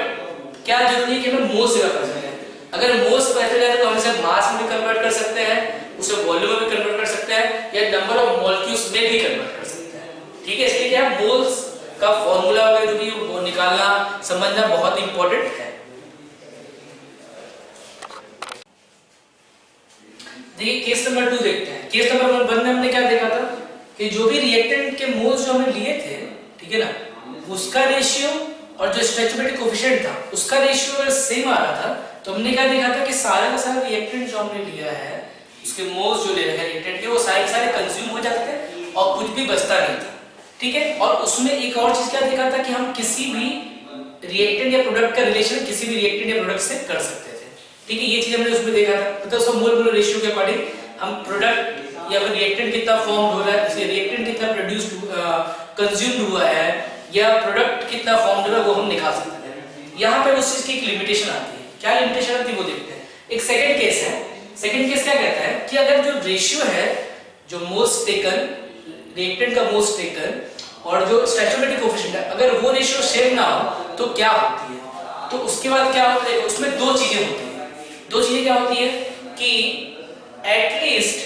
क्या जरूरी है कि हमें मोल्स से पता चले। अगर मोल्स पता चले तो हम इसे मास में भी कन्वर्ट कर सकते हैं, उसे वॉल्यूम में भी कन्वर्ट कर सकते हैं या नंबर ऑफ मॉलिक्यूल्स में भी कन्वर्ट कर सकते हैं। ठीक है, इसलिए क्या मोल्स का फार्मूला वगैरह जो भी वो निकालना समझना बहुत इंपॉर्टेंट है। देखिए केस नंबर 2 देखते हैं। केस नंबर 1 में हमने क्या देखा था कि जो भी रिएक्टेंट के मोल्स जो हमने लिए थे, ठीक है ना, उसका रेशियो और जो स्टोइचोमेट्रिक कोएफिशिएंट था उसका रेशियो अगर सेम आ रहा था तो हमने क्या देखा था कि सारा का सारा रिएक्टेंट जो हमने लिया है उसके मोल्स जो ले रहे हैं रिएक्टेंट के वो सारे कंज्यूम हो जाते थे और कुछ भी बचता नहीं था। ठीक है, और उसमें एक और चीज क्या देखा था कि हम किसी भी रिएक्टेंट या प्रोडक्ट का रिलेशन किसी भी रिएक्टेंट या प्रोडक्ट से कर सकते थे। ठीक है, ये चीज हमने उसमें देखा था, मतलब उसका मोल मोल रेशियो के अकॉर्डिंग हम प्रोडक्ट या फिर रिएक्टेंट कितना फॉर्म हो रहा है, इसलिए रिएक्टेंट कितना प्रोड्यूस्ड कंज्यूम्ड हुआ है या प्रोडक्ट कितना फॉर्म हो रहा है वो हम निकाल सकते हैं। यहाँ पे उस चीज की एक लिमिटेशन आती है। क्या लिमिटेशन आती है वो देखते हैं। एक सेकंड केस है। सेकंड केस क्या कहता है कि अगर जो रेशियो है जो मोल्स टेकन रिएक्टेंट का मोल्स टेकन और जो स्टोइचोमेट्रिक कोएफिशिएंट है अगर वो रेशियो सेम ना हो तो क्या होती है, तो उसके बाद क्या होता है उसमें दो चीजें होती हैं। दो चीजें क्या होती है कि at least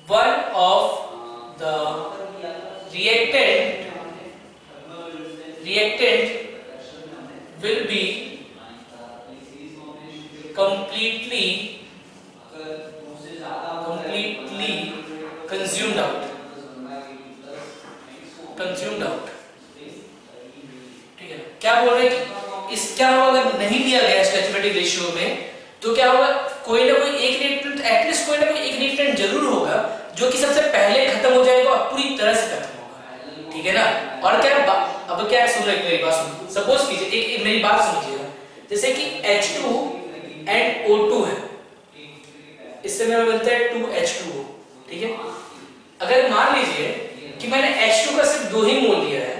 one of the reactant will be completely consumed out। Consumed out. ठीक है, क्या बोल रहे हैं कि इस क्या होगा अगर नहीं दिया गया स्टैच्यूरेटिव रेशियो में तो क्या होगा, कोई ना कोई एक रिएक्टेंट, एटलीस्ट कोई ना कोई एक रिएक्टेंट जरूर होगा जो कि सबसे पहले खत्म हो जाएगा और पूरी तरह से खत्म होगा। ठीक है ना, और क्या अब क्या सुन रहे, मेरी बात सुन, सपोज कीजिए एक मेरी बात समझिएगा, जैसे कि H2 एंड O2 है, इससे मेरा बनता है 2H2O। ठीक है, अगर मान लीजिए कि मैंने H2 का सिर्फ 2 ही मोल लिया है,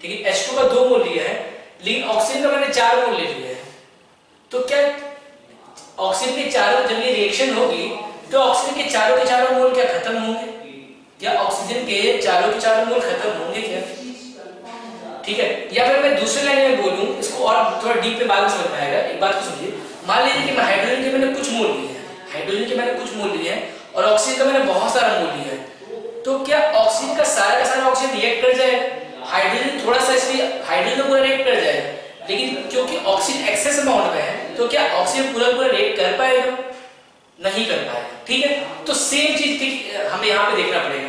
ठीक है, H2 का 2 मोल लिया है, लेकिन ऑक्सीजन का मैंने 4 मोल ले लिया है, तो क्या ऑक्सीजन के चारों, जब ये रिएक्शन होगी तो ऑक्सीजन के चारों मोल क्या खत्म होंगे, या ऑक्सीजन के चारों मोल खत्म होंगे क्या? ठीक है, या फिर मैं दूसरे लाइन में बोलूं, इसको और थोड़ा डीप में बाद में समझ में आएगा। एक बात को समझिए, मान लीजिए कि मैं हाइड्रोजन के मैंने कुछ मोल लिए हैं, हाइड्रोजन के मैंने कुछ मोल लिए हैं और ऑक्सीजन का मैंने बहुत सारा मोल लिया है, तो क्या ऑक्सीजन का सारा ऑक्सीजन रिएक्ट कर जाएगा? हाइड्रोजन थोड़ा सा, इसलिए हाइड्रोजन पूरा रिएक्ट कर जाएगा, लेकिन क्योंकि ऑक्सीजन एक्सेस अमाउंट में है तो क्या ऑक्सीजन पूरा रिएक्ट कर पाएगा? नहीं कर पाएगा। ठीक है, तो सेम चीज हमें यहाँ पे देखना पड़ेगा।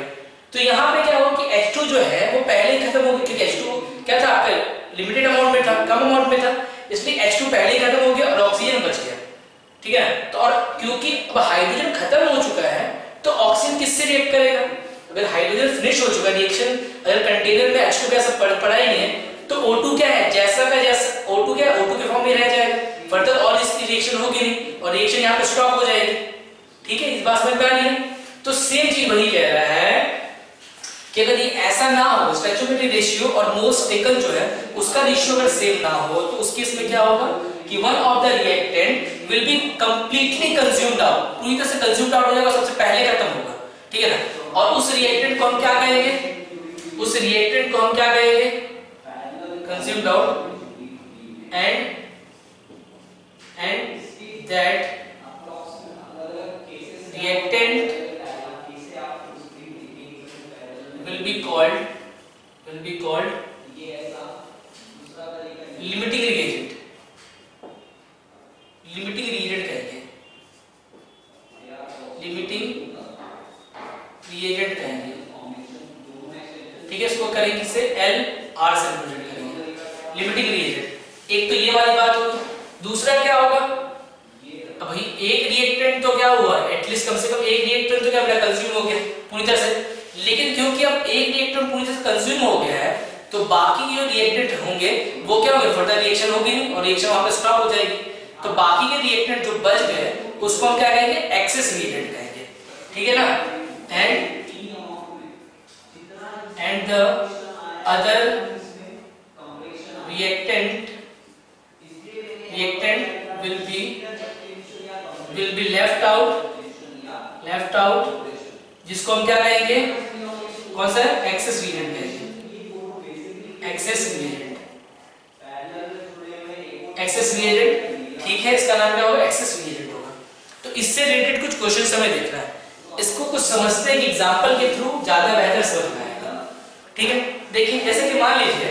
तो यहाँ पे क्या होगा कि H2 जो है वो पहले ही खत्म हो गया, क्योंकि H2 क्या था आपका लिमिटेड अमाउंट में था, कम अमाउंट में था, इसलिए H2 पहले ही खत्म हो गया और ऑक्सीजन बच गया। ठीक है, तो और क्योंकि अब हाइड्रोजन खत्म हो चुका है तो ऑक्सीजन किससे रिएक्ट करेगा? अगर हाइड्रोजन फिनिश हो चुका है रिएक्शन, अगर कंटेनर में H2 का सब पड़ा ही नहीं है, तो O2 क्या है, जैसा का जैसा O2 क्या है, O2 के फॉर्म में रह जाएगा, फर्दर और इसकी रिएक्शन होगी नहीं और रिएक्शन यहाँ पे स्टॉप हो जाएगी। ठीक है, इस बात समझ में आ रही है? तो सेम चीज वही कह रहा है कि अगर ये ऐसा ना हो, स्टैच्यूरेटिव रेशियो और मोल्स टेकन जो है उसका रेशियो अगर सेम ना हो, तो उस केस में क्या होगा कि one of the reactant will be completely consumed out, पूरी तरह से कंज्यूम्ड आउट हो जाएगा, सबसे पहले खत्म होगा। ठीक है ना, और उस रिएक्टेंट को हम क्या कहेंगे, उस रिएक्टेंट को हम क्या कहेंगे, consumed out, and that reactant will be called limiting reagent, कहेंगे, लिमिटिंग रिएजेंट कहेंगे। ठीक है, इसको करेंगे किससे, LR से रिप्रेजेंट करेंगे, लिमिटिंग रिएजेंट। एक तो ये वाली बात होगी। दूसरा क्या होगा, अब भाई एक रिएक्टेंट तो क्या हुआ, एटलीस्ट कम से कम एक रिएक्टेंट तो क्या अपना कंज्यूम हो गया पूरी तरह से, लेकिन क्योंकि अब एक रिएक्टेंट पूरी तरह से कंज्यूम हो गया है तो बाकी जो रिएक्टेंट होंगे वो क्या होंगे, फर्दर रिएक्शन होगी नहीं और रिएक्शन वहां पे स्टॉप हो जाएगी। तो बाकी के रिएक्टेंट जो बच गए उसको हम क्या कहेंगे, एक्सेस रिएक्टेंट कहेंगे। ठीक है ना, and the other reactant will be left out, जिसको हम क्या कहेंगे, कौन सा, एक्सेस रिएजेंट कहेंगे, एक्सेस रिएजेंट। ठीक है, इसका नाम क्या होगा, एक्सेस रिएजेंट होगा। तो इससे रिलेटेड कुछ क्वेश्चन हमें देखना है, इसको कुछ समझते हैं एग्जांपल के थ्रू ज्यादा बेहतर समझ में आएगा। ठीक है, देखिए जैसे कि मान लीजिए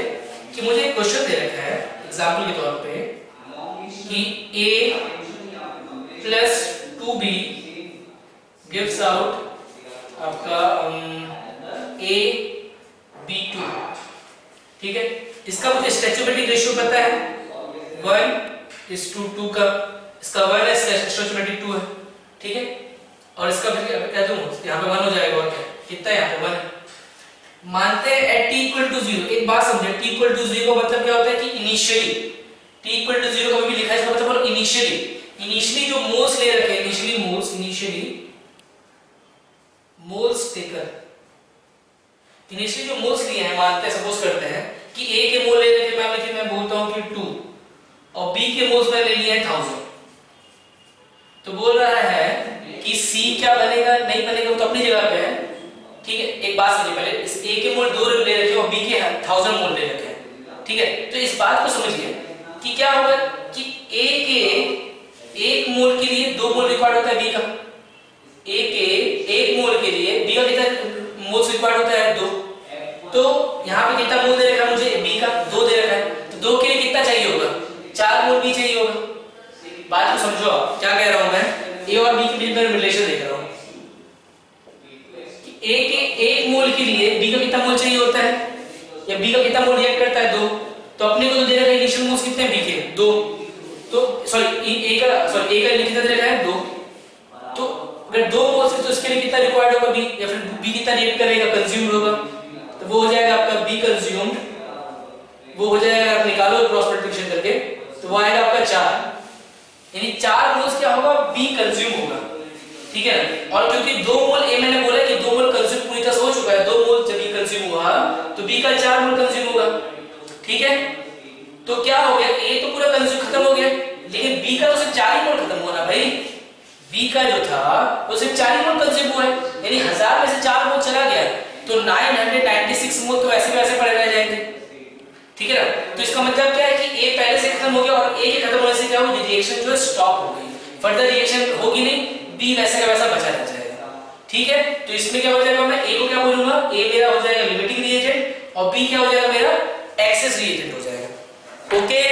कि मुझे एक क्वेश्चन दे रखा है एग्जांपल के तौर पे कि A plus 2B gives out आपका AB2। ठीक है, इसका मुझे स्टैच्यूरेटिव रेशियो पता है 1:2 का, इसका 1 है, स्टैच्यूरेटिव 2 है। ठीक है, और इसका फिर क्या दूं, यहाँ पे 1 हो जाएगा, और क्या कितना है यहाँ पे 1 है। मानते हैं at t=0, एक बात समझे, t=0 मतलब क्या होता है कि इनिशियली t=0 कभी भी लिखा है, इसका मतलब इनिशियली जो मोल्स ले रखे हैं, इनिशियली मोल्स टेकर, इनिशियली जो मोल्स लिए हैं, मानते हैं, सपोज करते हैं कि A के मोल ले रखे, मान लीजिए मैं बोलता हूं कि 2 और B के मोल्स मैंने ले लिए हैं 1000, तो बोल रहा है कि C क्या बनेगा, नहीं बनेगा, वो तो अपनी जगह पे है। ठीक है, एक बात समझिए, पहले इस A के मोल 2 ले रखे और B के 1000 मोल ले रखे हैं। ठीक है, तो इस बात को समझिए कि क्या होगा कि A के 1 मोल के लिए 2 मोल रिक्वायर्ड होता है B का, A के 1 मोल के लिए B का कितना मोल्स रिक्वायर्ड होता है 2, तो यहाँ पे कितना मोल दे रखा है मुझे, B का 2 दे रखा है, तो 2 के लिए कितना चाहिए होगा, 4 मोल B चाहिए होगा। बात को समझो, आप क्या कह रहा हूं मैं, A और B के बीच में रिलेशन देख रहा हूं कि A के 1 मोल के लिए B का कितना मोल चाहिए होता है कितना मोल रिएक्ट करता है 2, तो अपने को तो दे रखा है इनिशियल मोल्स कितने बी के 2, तो सॉरी ए का कितना दे रखा है 2, तो अगर 2 मोल्स है तो उसके लिए कितना रिक्वायर्ड होगा बी, या फिर बी कितना रिएक्ट करेगा कंज्यूम्ड होगा, तो वो हो जाएगा आपका बी कंज्यूम्ड, वो हो जाएगा आप निकालो क्रॉस मल्टीप्लिकेशन करके तो वो आएगा आपका 4, यानी 4 मोल्स क्या होगा बी कंज्यूम होगा, ठीक है ना। और क्योंकि 2 मोल ए मैंने बोला कि 2 मोल कंज्यूम पूरी तरह से हो चुका है, 2 मोल जब बी कंज्यूम हुआ तो बी का 4 मोल कंज्यूम होगा, ठीक है। तो क्या हो गया ए तो पूरा कंज्यूम खत्म हो गया, लेकिन बी का तो सिर्फ 4 ही मोल खत्म हुआ ना भाई, बी का जो था वो सिर्फ 4 ही मोल कंज्यूम हुआ है, यानी 1000 में से 4 मोल चला गया तो 996 मोल तो ऐसे वैसे पड़े रह जाएंगे, ठीक है ना। तो इसका मतलब क्या है कि ए पहले से खत्म हो गया और ए के खत्म होने से क्या हुआ रिएक्शन जो है स्टॉप हो गई, फर्दर रिएक्शन होगी नहीं, बी वैसे का वैसा बचा रह जाएगा, ठीक है। तो इसमें क्या हो जाएगा, मैं ए को क्या बोलूंगा, ए मेरा हो जाएगा लिमिटिंग रिएजेंट और बी क्या हो जाएगा मेरा एक्सेस रिएजेंट हो जाएगा। ओके,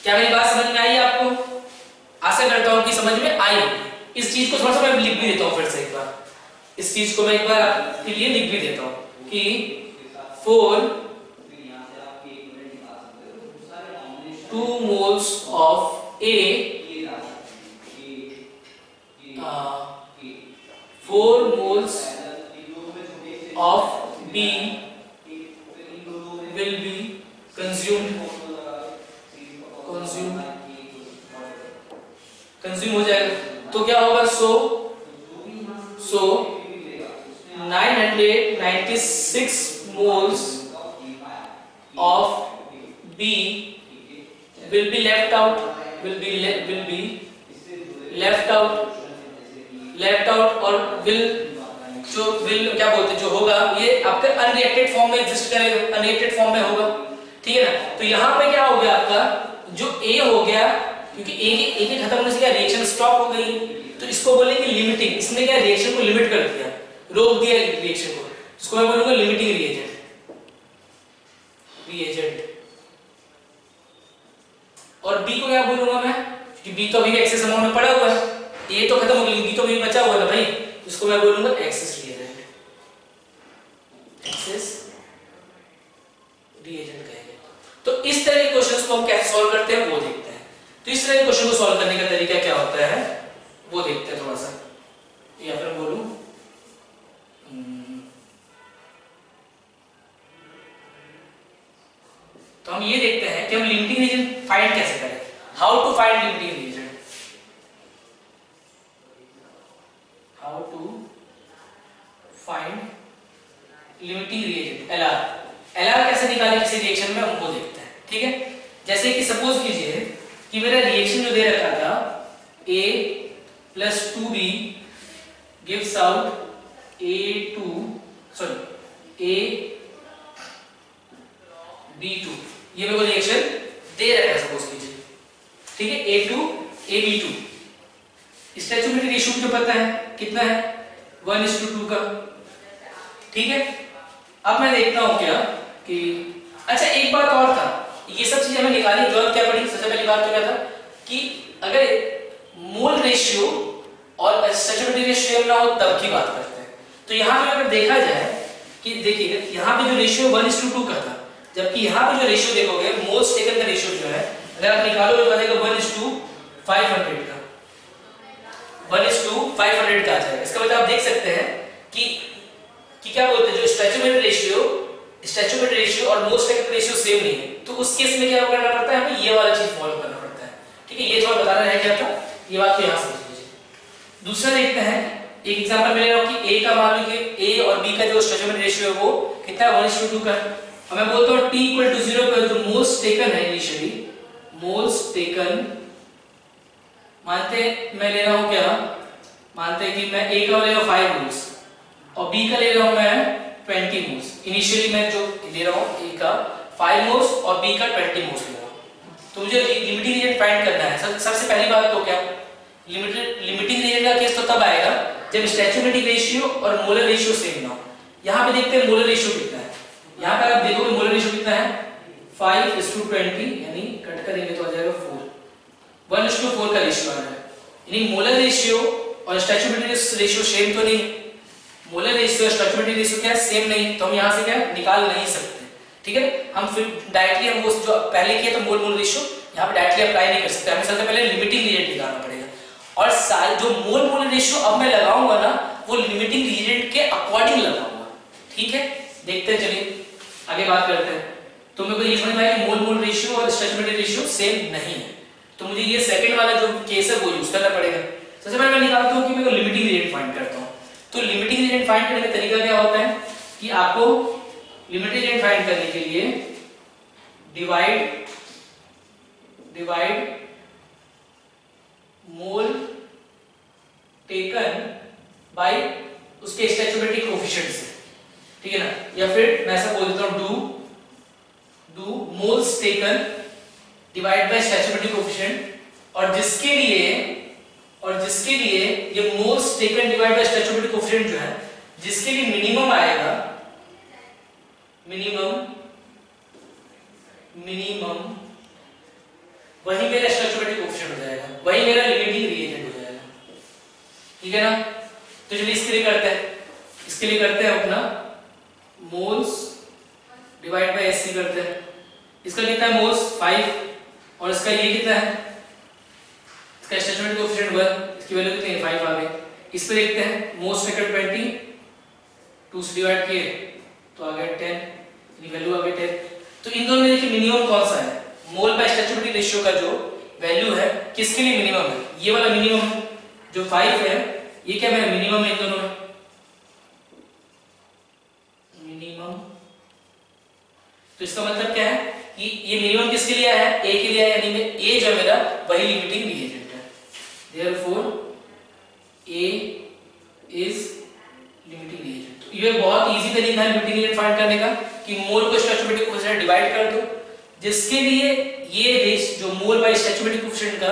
क्या मेरी बात समझ में आई आपको? आशा करता हूं कि समझ में आई। इस चीज को थोड़ा सा मैं लिख भी देता हूं फिर से एक बार, इस चीज को मैं एक बार आपके लिए लिख भी देता हूं कि 2 moles of A 4 moles of B will be consumed हो जाएगा, तो क्या होगा, so 996 moles of B will be left out और will क्या बोलते हैं जो होगा ये आपके अनरिएक्टेड फॉर्म में एग्जिस्ट करेगा, अनरिएक्टेड फॉर्म में होगा, ठीक है ना। तो यहाँ पे क्या हो गया आपका जो A हो गया, क्योंकि A के खत्म होने से क्या रिएक्शन स्टॉप हो गई, तो इसको बोलेंगे लिमिटिंग, इसने क्या रिएक्शन को लिमिट कर दिया, रोक दिया रिएक्शन को, इसको मैं बोलूंगा लिमिटिंग रिएजेंट। और B को क्या बोलूंगा मैं, क्योंकि B तो अभी एक्सेस अमाउंट में पड़ा हुआ है, A तो खत्म हो गई, B तो अभी बचा हुआ है ना भाई, इसको मैं बोलूंगा एक्सेस रिएजेंट, कहेंगे। तो इस तरह के क्वेश्चंस को हम कैसे सॉल्व करते हैं वो देखते हैं। तो इस तरह के क्वेश्चन को सॉल्व करने का तरीका क्या होता है वो देखते हैं थोड़ा सा, या फिर बोलूं तो हम ये देखते हैं कि हम लिमिटिंग रीजन फाइंड कैसे करें, how to find limiting reagent, how to find limiting reagent, LR कैसे निकालें किसी रिएक्शन में, हम वो देखते हैं, ठीक है। जैसे कि सपोज कीजिए कि मेरा रिएक्शन जो दे रखा था A plus 2B gives out AB2, ये मेरे को रिएक्शन दे रखा है सपोज कीजिए, ठीक है, A2 AB2, स्टोइकोमेट्रिक रेशियो मुझे पता है कितना है 1:2 का, ठीक है। अब मैं देखता हूं क्या कि अच्छा एक बात और था, ये सब चीजें हमें निकालने की जरूरत क्या पड़ी, सबसे पहली बात तो क्या था कि अगर मोल रेशियो और स्टोइकोमेट्रिक रेशियो ना हो तब की बात करते हैं। तो यहाँ पे अगर देखा जाए कि देखिए यहाँ पे जो रेशियो 1:2 का था, जबकि यहाँ पे जो रेशियो देखोगे मोल्स टेकन का रेशियो जो है अगर आप निकालोगे तो आ जाएगा 1:500 का, 1:500 का आ जाएगा। इसका मतलब आप देख सकते हैं कि क्या बोलते हैं जो स्टोइकोमेट्रिक रेशियो और मोल्स टेकन रेशियो सेम नहीं है, तो उस केस में क्या करना पड़ता है, हमें ये वाला चीज फॉलो करना पड़ता है, ठीक है। ये थोड़ा बताना रह गया था, ये बात तो यहाँ समझ लीजिए। दूसरा देखते हैं, एक एग्जांपल मिलेगा कि A का मान लीजिए A और B का जो स्टोइकोमेट्रिक रेशियो है वो कितना है 1:2 का, और मैं बोलता हूँ T = 0 पर जो मोल्स टेकन है इनिशियली, मोल्स टेकन मानते मैं ले रहा हूँ क्या, मानते हैं कि मैं A का ले रहा हूँ 5 मोल्स और B का ले रहा हूँ मैं 20 मोल्स। इनिशियली मैं जो ले रहा हूँ A का 5 मोल्स और B का 20 मोल्स ले रहा हूँ, तो मुझे लिमिटिंग रीजन फाइंड करना है। सबसे पहली बात तो क्या, लिमिटिंग रीजन का केस तो तब आएगा जब स्टोइकोमेट्रिक रेशियो और मोलर रेशियो सेम ना हो। यहाँ पे देखते हैं मोलर रेशियो कितना है, यहाँ पर आप देखोगे मोलर रेशियो कितना है 5:20, यानी कट करेंगे तो आ जाएगा 4, 1:4 का रेशियो आ रहा है, यानी मोलर रेशियो और स्टोइकोमेट्रिक रेशियो सेम तो नहीं, मोलर रेशियो और स्टोइकोमेट्रिक रेशियो क्या है सेम नहीं, तो हम यहाँ से क्या निकाल नहीं सकते, ठीक है। हम फिर डायरेक्टली हम वो जो पहले किया था मोल मोल रेशियो यहाँ पे डायरेक्टली अप्लाई नहीं कर सकते, हमें सबसे पहले लिमिटिंग रिएजेंट निकालना पड़ेगा। और सारे जो मोल मोल रेशियो अब मैं लगाऊंगा ना वो लिमिटिंग रिएजेंट के अकॉर्डिंग लगाऊंगा, ठीक है। देखते हैं, चलिए आगे बात करते हैं। तो मेरे को ये समझ में आया कि मोल मोल रेशियो और स्टोइकियोमेट्रिक रेशियो सेम नहीं है, तो मुझे ये सेकंड वाला जो केस है वो यूज करना पड़ेगा। सबसे पहले मैं निकालता हूँ कि मैं लिमिटिंग रिएजेंट फाइंड करता हूँ। तो लिमिटिंग रिएजेंट फाइंड करने का तरीका क्या होता है कि आपको लिमिटिंग रिएजेंट फाइंड करने के लिए डिवाइड मोल टेकन बाय उसके स्टोइकियोमेट्रिक कोएफिशिएंट से, ठीक है ना। या फिर मैं ऐसा बोल देता हूं do moles taken divide by stoichiometric coefficient, और जिसके लिए ये moles taken divide by stoichiometric coefficient जो है जिसके लिए मिनिमम आएगा, मिनिमम वही मेरा स्टोइकियोमेट्रिक कोएफिशिएंट हो जाएगा, वही मेरा लिमिटिंग रिएजेंट हो जाएगा, ठीक है ना। तो चलिए इसके लिए करते हैं अपना मोल्स डिवाइड बाय एससी करते हैं। इसका कितना है मोल्स 5 और इसका ये कितना है, इसका स्टोइकियोमेट्रिक कोएफिशिएंट 1, इसकी वैल्यू कितनी है 5 आ गई। इस पे देखते हैं मोल्स टेकन 20, 2 से डिवाइड किए तो आ गया 10, ये वैल्यू आ गई 10। तो इन दोनों में देखिए मिनिमम कौन सा है, मोल बाय स्टोइकियोमेट्रिक रेशियो का जो वैल्यू है किसके लिए मिनिमम है, ये वाला मिनिमम जो 5 है, ये क्या है मिनिमम है इन दोनों में, मिनिमम। तो इसका मतलब क्या है कि ये मिनिमम किसके लिए है, ए के लिए है, यानी में ए जो मेरा वही लिमिटिंग रिएजेंट है, therefore A is limiting reagent. तो ये बहुत इजी तरीका है लिमिटिंग रिएजेंट फाइंड करने का कि मोल को स्टोइकियोमेट्रिक कोएफिशिएंट डिवाइड कर दो, जिसके लिए ये रेस जो मोल बाय स्टोइकियोमेट्रिक कोएफिशिएंट का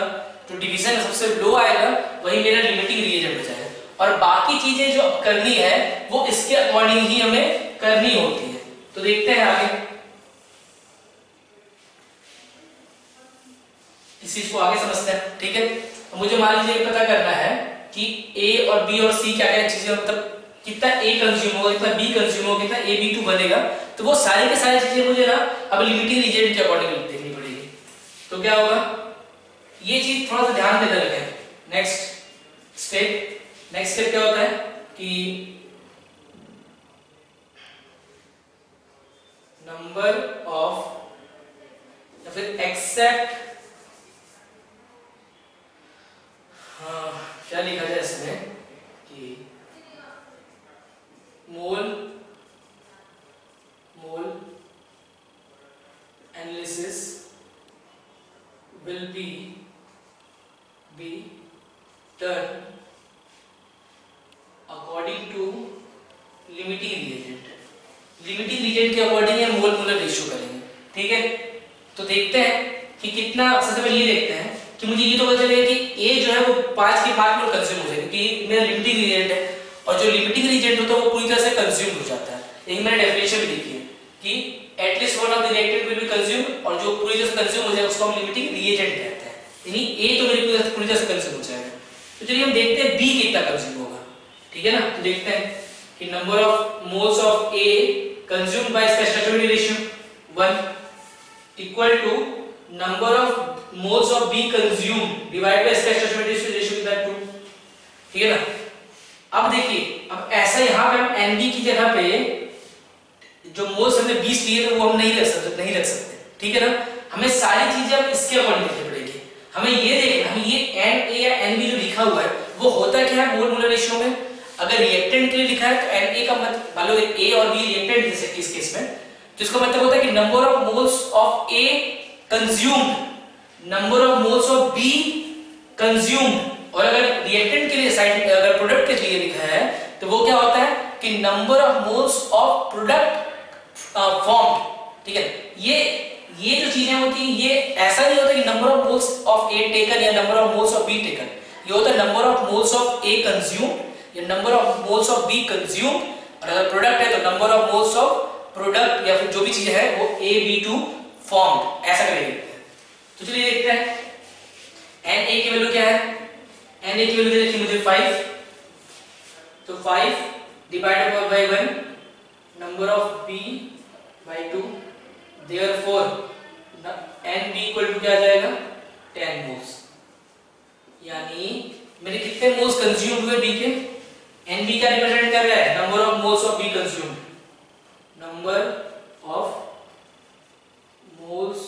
जो डिवीजन सबसे लो आएगा वही मेरा लिमिटिंग रिएजेंट हो जाएगा। और बाकी चीजें जो अब करनी है वो इसके अकॉर्डिंग ही हमें करनी होती है। तो देखते हैं आगे, इस चीज को आगे समझते हैं, ठीक है। तो मुझे मान लीजिए पता करना है कि ए और बी और सी क्या क्या चीजें, मतलब कितना ए कंज्यूम होगा, कितना बी कंज्यूम होगा, कितना ए बी टू बनेगा। तो वो सारी के सारी चीजें मुझे ना अब लिमिटिंग रिएजेंट के अकॉर्डिंग देखनी पड़ेगी। तो क्या होगा, ये चीज थोड़ा सा ध्यान देना रखें। नेक्स्ट स्टेप क्या होता है कि नंबर ऑफ या फिर एक्सेप्ट, क्या लिखा जाए इसमें कि mole analysis will be done according to limiting reagent। Limiting reagent के अकॉर्डिंग हम मोल मोलर रेशियो करेंगे, ठीक है। तो देखते हैं कि कितना, सबसे पहले ये देखते हैं कि मुझे ये तो पता चलेगा कि ए जो है वो 5 के 5 मोल कंज्यूम हो जाएगा क्योंकि मेरा लिमिटिंग रिएजेंट है, और जो लिमिटिंग रिएजेंट होता है वो पूरी तरह से कंज्यूम हो जाता है। यही मैंने डेफिनेशन भी लिखी है कि at least one of the reactant will be consume, और जो पूरी तरह से कंज्यूम हो जाएगा उसको हम लिमिटिंग रिएजेंट कहते हैं, यानी ए तो मेरी पूरी तरह से कंज्यूम हो जाएगा। तो चलिए हम देखते हैं बी कितना कंज्यूम होगा, ठीक है ना। तो देखते हैं कि number of moles of A consumed by stoichiometric ratio 1 equal to number of moles of B consumed divide by stoichiometric ratio कितना 2, ठीक है ना। अब देखिए, अब ऐसा यहां पे हम एनबी की जगह पे जो मोल्स हमने 20 लिए थे वो हम नहीं रख सकते, ठीक है ना। हमें सारी चीजें अब इसके अकॉर्डिंग देखनी पड़ेगी। हमें ये देखना, हमें ये एन ए या एन बी जो लिखा हुआ है वो होता क्या है मोल मोलर रेशियो में। अगर रिएक्टेंट के लिए लिखा है तो एन ए का मतलब, मान लो ए और बी रिएक्टेंट जैसे कि इस केस में, तो इसका मतलब होता है कि number of moles of A consumed, number of moles of B consumed. और अगर रिएक्टेंट के लिए साइड, अगर प्रोडक्ट के लिए लिखा है तो वो क्या होता है कि number of moles of product formed, ठीक है। ये जो चीजें होती हैं ये ऐसा नहीं होता कि number of moles of A taken या number of moles of B taken, ये होता है number of moles of A consumed या number of moles of B consumed, और अगर प्रोडक्ट है तो number of moles of product या फिर जो भी चीज है वो ए बी टू फॉर्म्ड, ऐसा करके लिखते हैं। तो चलिए देखते हैं एन ए की वैल्यू क्या है। एन ए की वैल्यू देखिए मुझे 5, तो 5 divided by 1 number of B by 2 therefore N B equal to क्या आ जाएगा 10 मोल्स, यानी मेरे कितने मोल्स कंज्यूम हुए बी के, एन बी क्या रिप्रेजेंट कर रहा है number of moles of B consumed, number of moles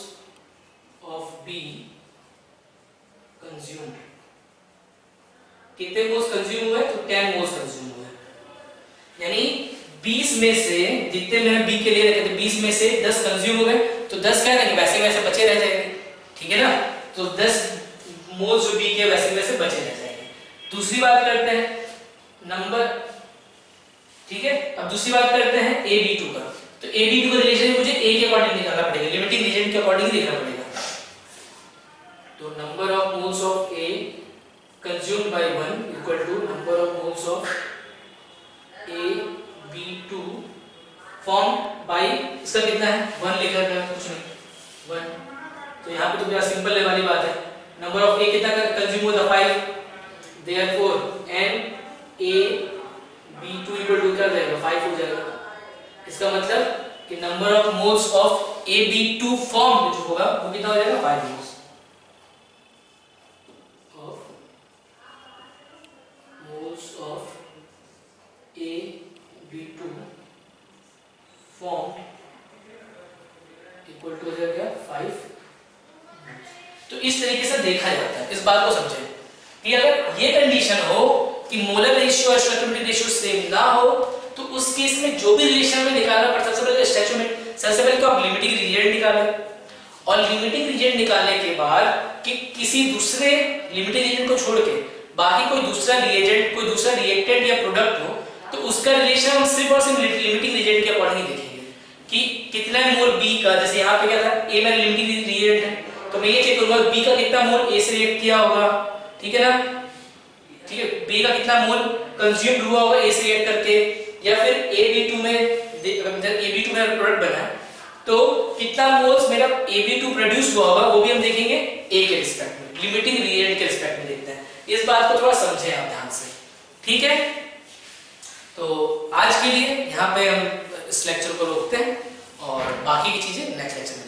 of B consumed, कितने मोल्स कंज्यूम हुए तो 10 मोल्स कंज्यूम हुए, यानी 20 में से जितने मैंने बी के लिए रखे थे 20 में से 10 कंज्यूम हो गए, तो 10 क्या रहेंगे वैसे वैसे बचे रह जाएंगे, ठीक है ना, तो 10 मोल्स जो बी के वैसे वैसे बचे रह जाएंगे। दूसरी बात करते हैं नंबर, ठीक है, अब दूसरी बात करते हैं ए बी टू का, तो ए बी टू का रिलेशन मुझे ए के अकॉर्डिंग निकालना पड़ेगा, लिमिटिंग रीजन के अकॉर्डिंग लिखना पड़ेगा, तो number of moles of A consumed by 1 equal to number of moles of A B2 form by, इसका कितना है 1 लिखा गया, कुछ नहीं 1, तो यहाँ पे तो बड़ा सिंपल है वाली बात है, नंबर ऑफ ए कितना कंज्यूम होता 5, therefore n a b2 equal to क्या जाएगा 5 हो जाएगा, इसका मतलब कि number of moles of A b2 form जो होगा वो कितना हो जाएगा 5 moles of A B2 formed equal to हो जाएगा 5, तो इस तरीके से देखा जाता है, इस बात को समझें कि अगर ये कंडीशन हो कि मोलर रेशियो और स्टोइकियोमेट्रिक रेशियो सेम ना हो तो उस केस में जो भी रिलेशन में निकालना पड़ता है, सबसे पहले स्टोइकियोमेट्रिक, सबसे पहले तो आप लिमिटिंग रीजन निकालें, और लिमिटिंग रीजन निकालने के बाद कि किसी दूसरे लिमिटिंग रीजन को छोड़ के बाकी कोई दूसरा रिएजेंट, कोई दूसरा रिएक्टेंट या प्रोडक्ट हो, तो उसका रिलेशन हम सिर्फ और सिर्फ लिमिटिंग रीजन के अकॉर्डिंग देखेंगे कि कितना मोल बी का, जैसे यहाँ पे क्या था ए में लिमिटिंग रीजन है, तो मैं ये चेक करूंगा बी का कितना मोल ए से रिएक्ट किया होगा, ठीक है ना, ठीक है, बी का कितना मोल कंज्यूम्ड हुआ होगा ए से रिएक्ट करके, या फिर ए बी टू में प्रोडक्ट बना तो कितना मोल्स मेरा ए बी टू प्रोड्यूस हुआ होगा, वो भी हम देखेंगे ए के रिस्पेक्ट में, लिमिटिंग रीजन के रिस्पेक्ट में देखते हैं, इस बात को थोड़ा समझें आप ध्यान से, ठीक है। तो आज के लिए यहाँ पे हम इस लेक्चर को रोकते हैं और बाकी की चीजें नेक्स्ट लेक्चर में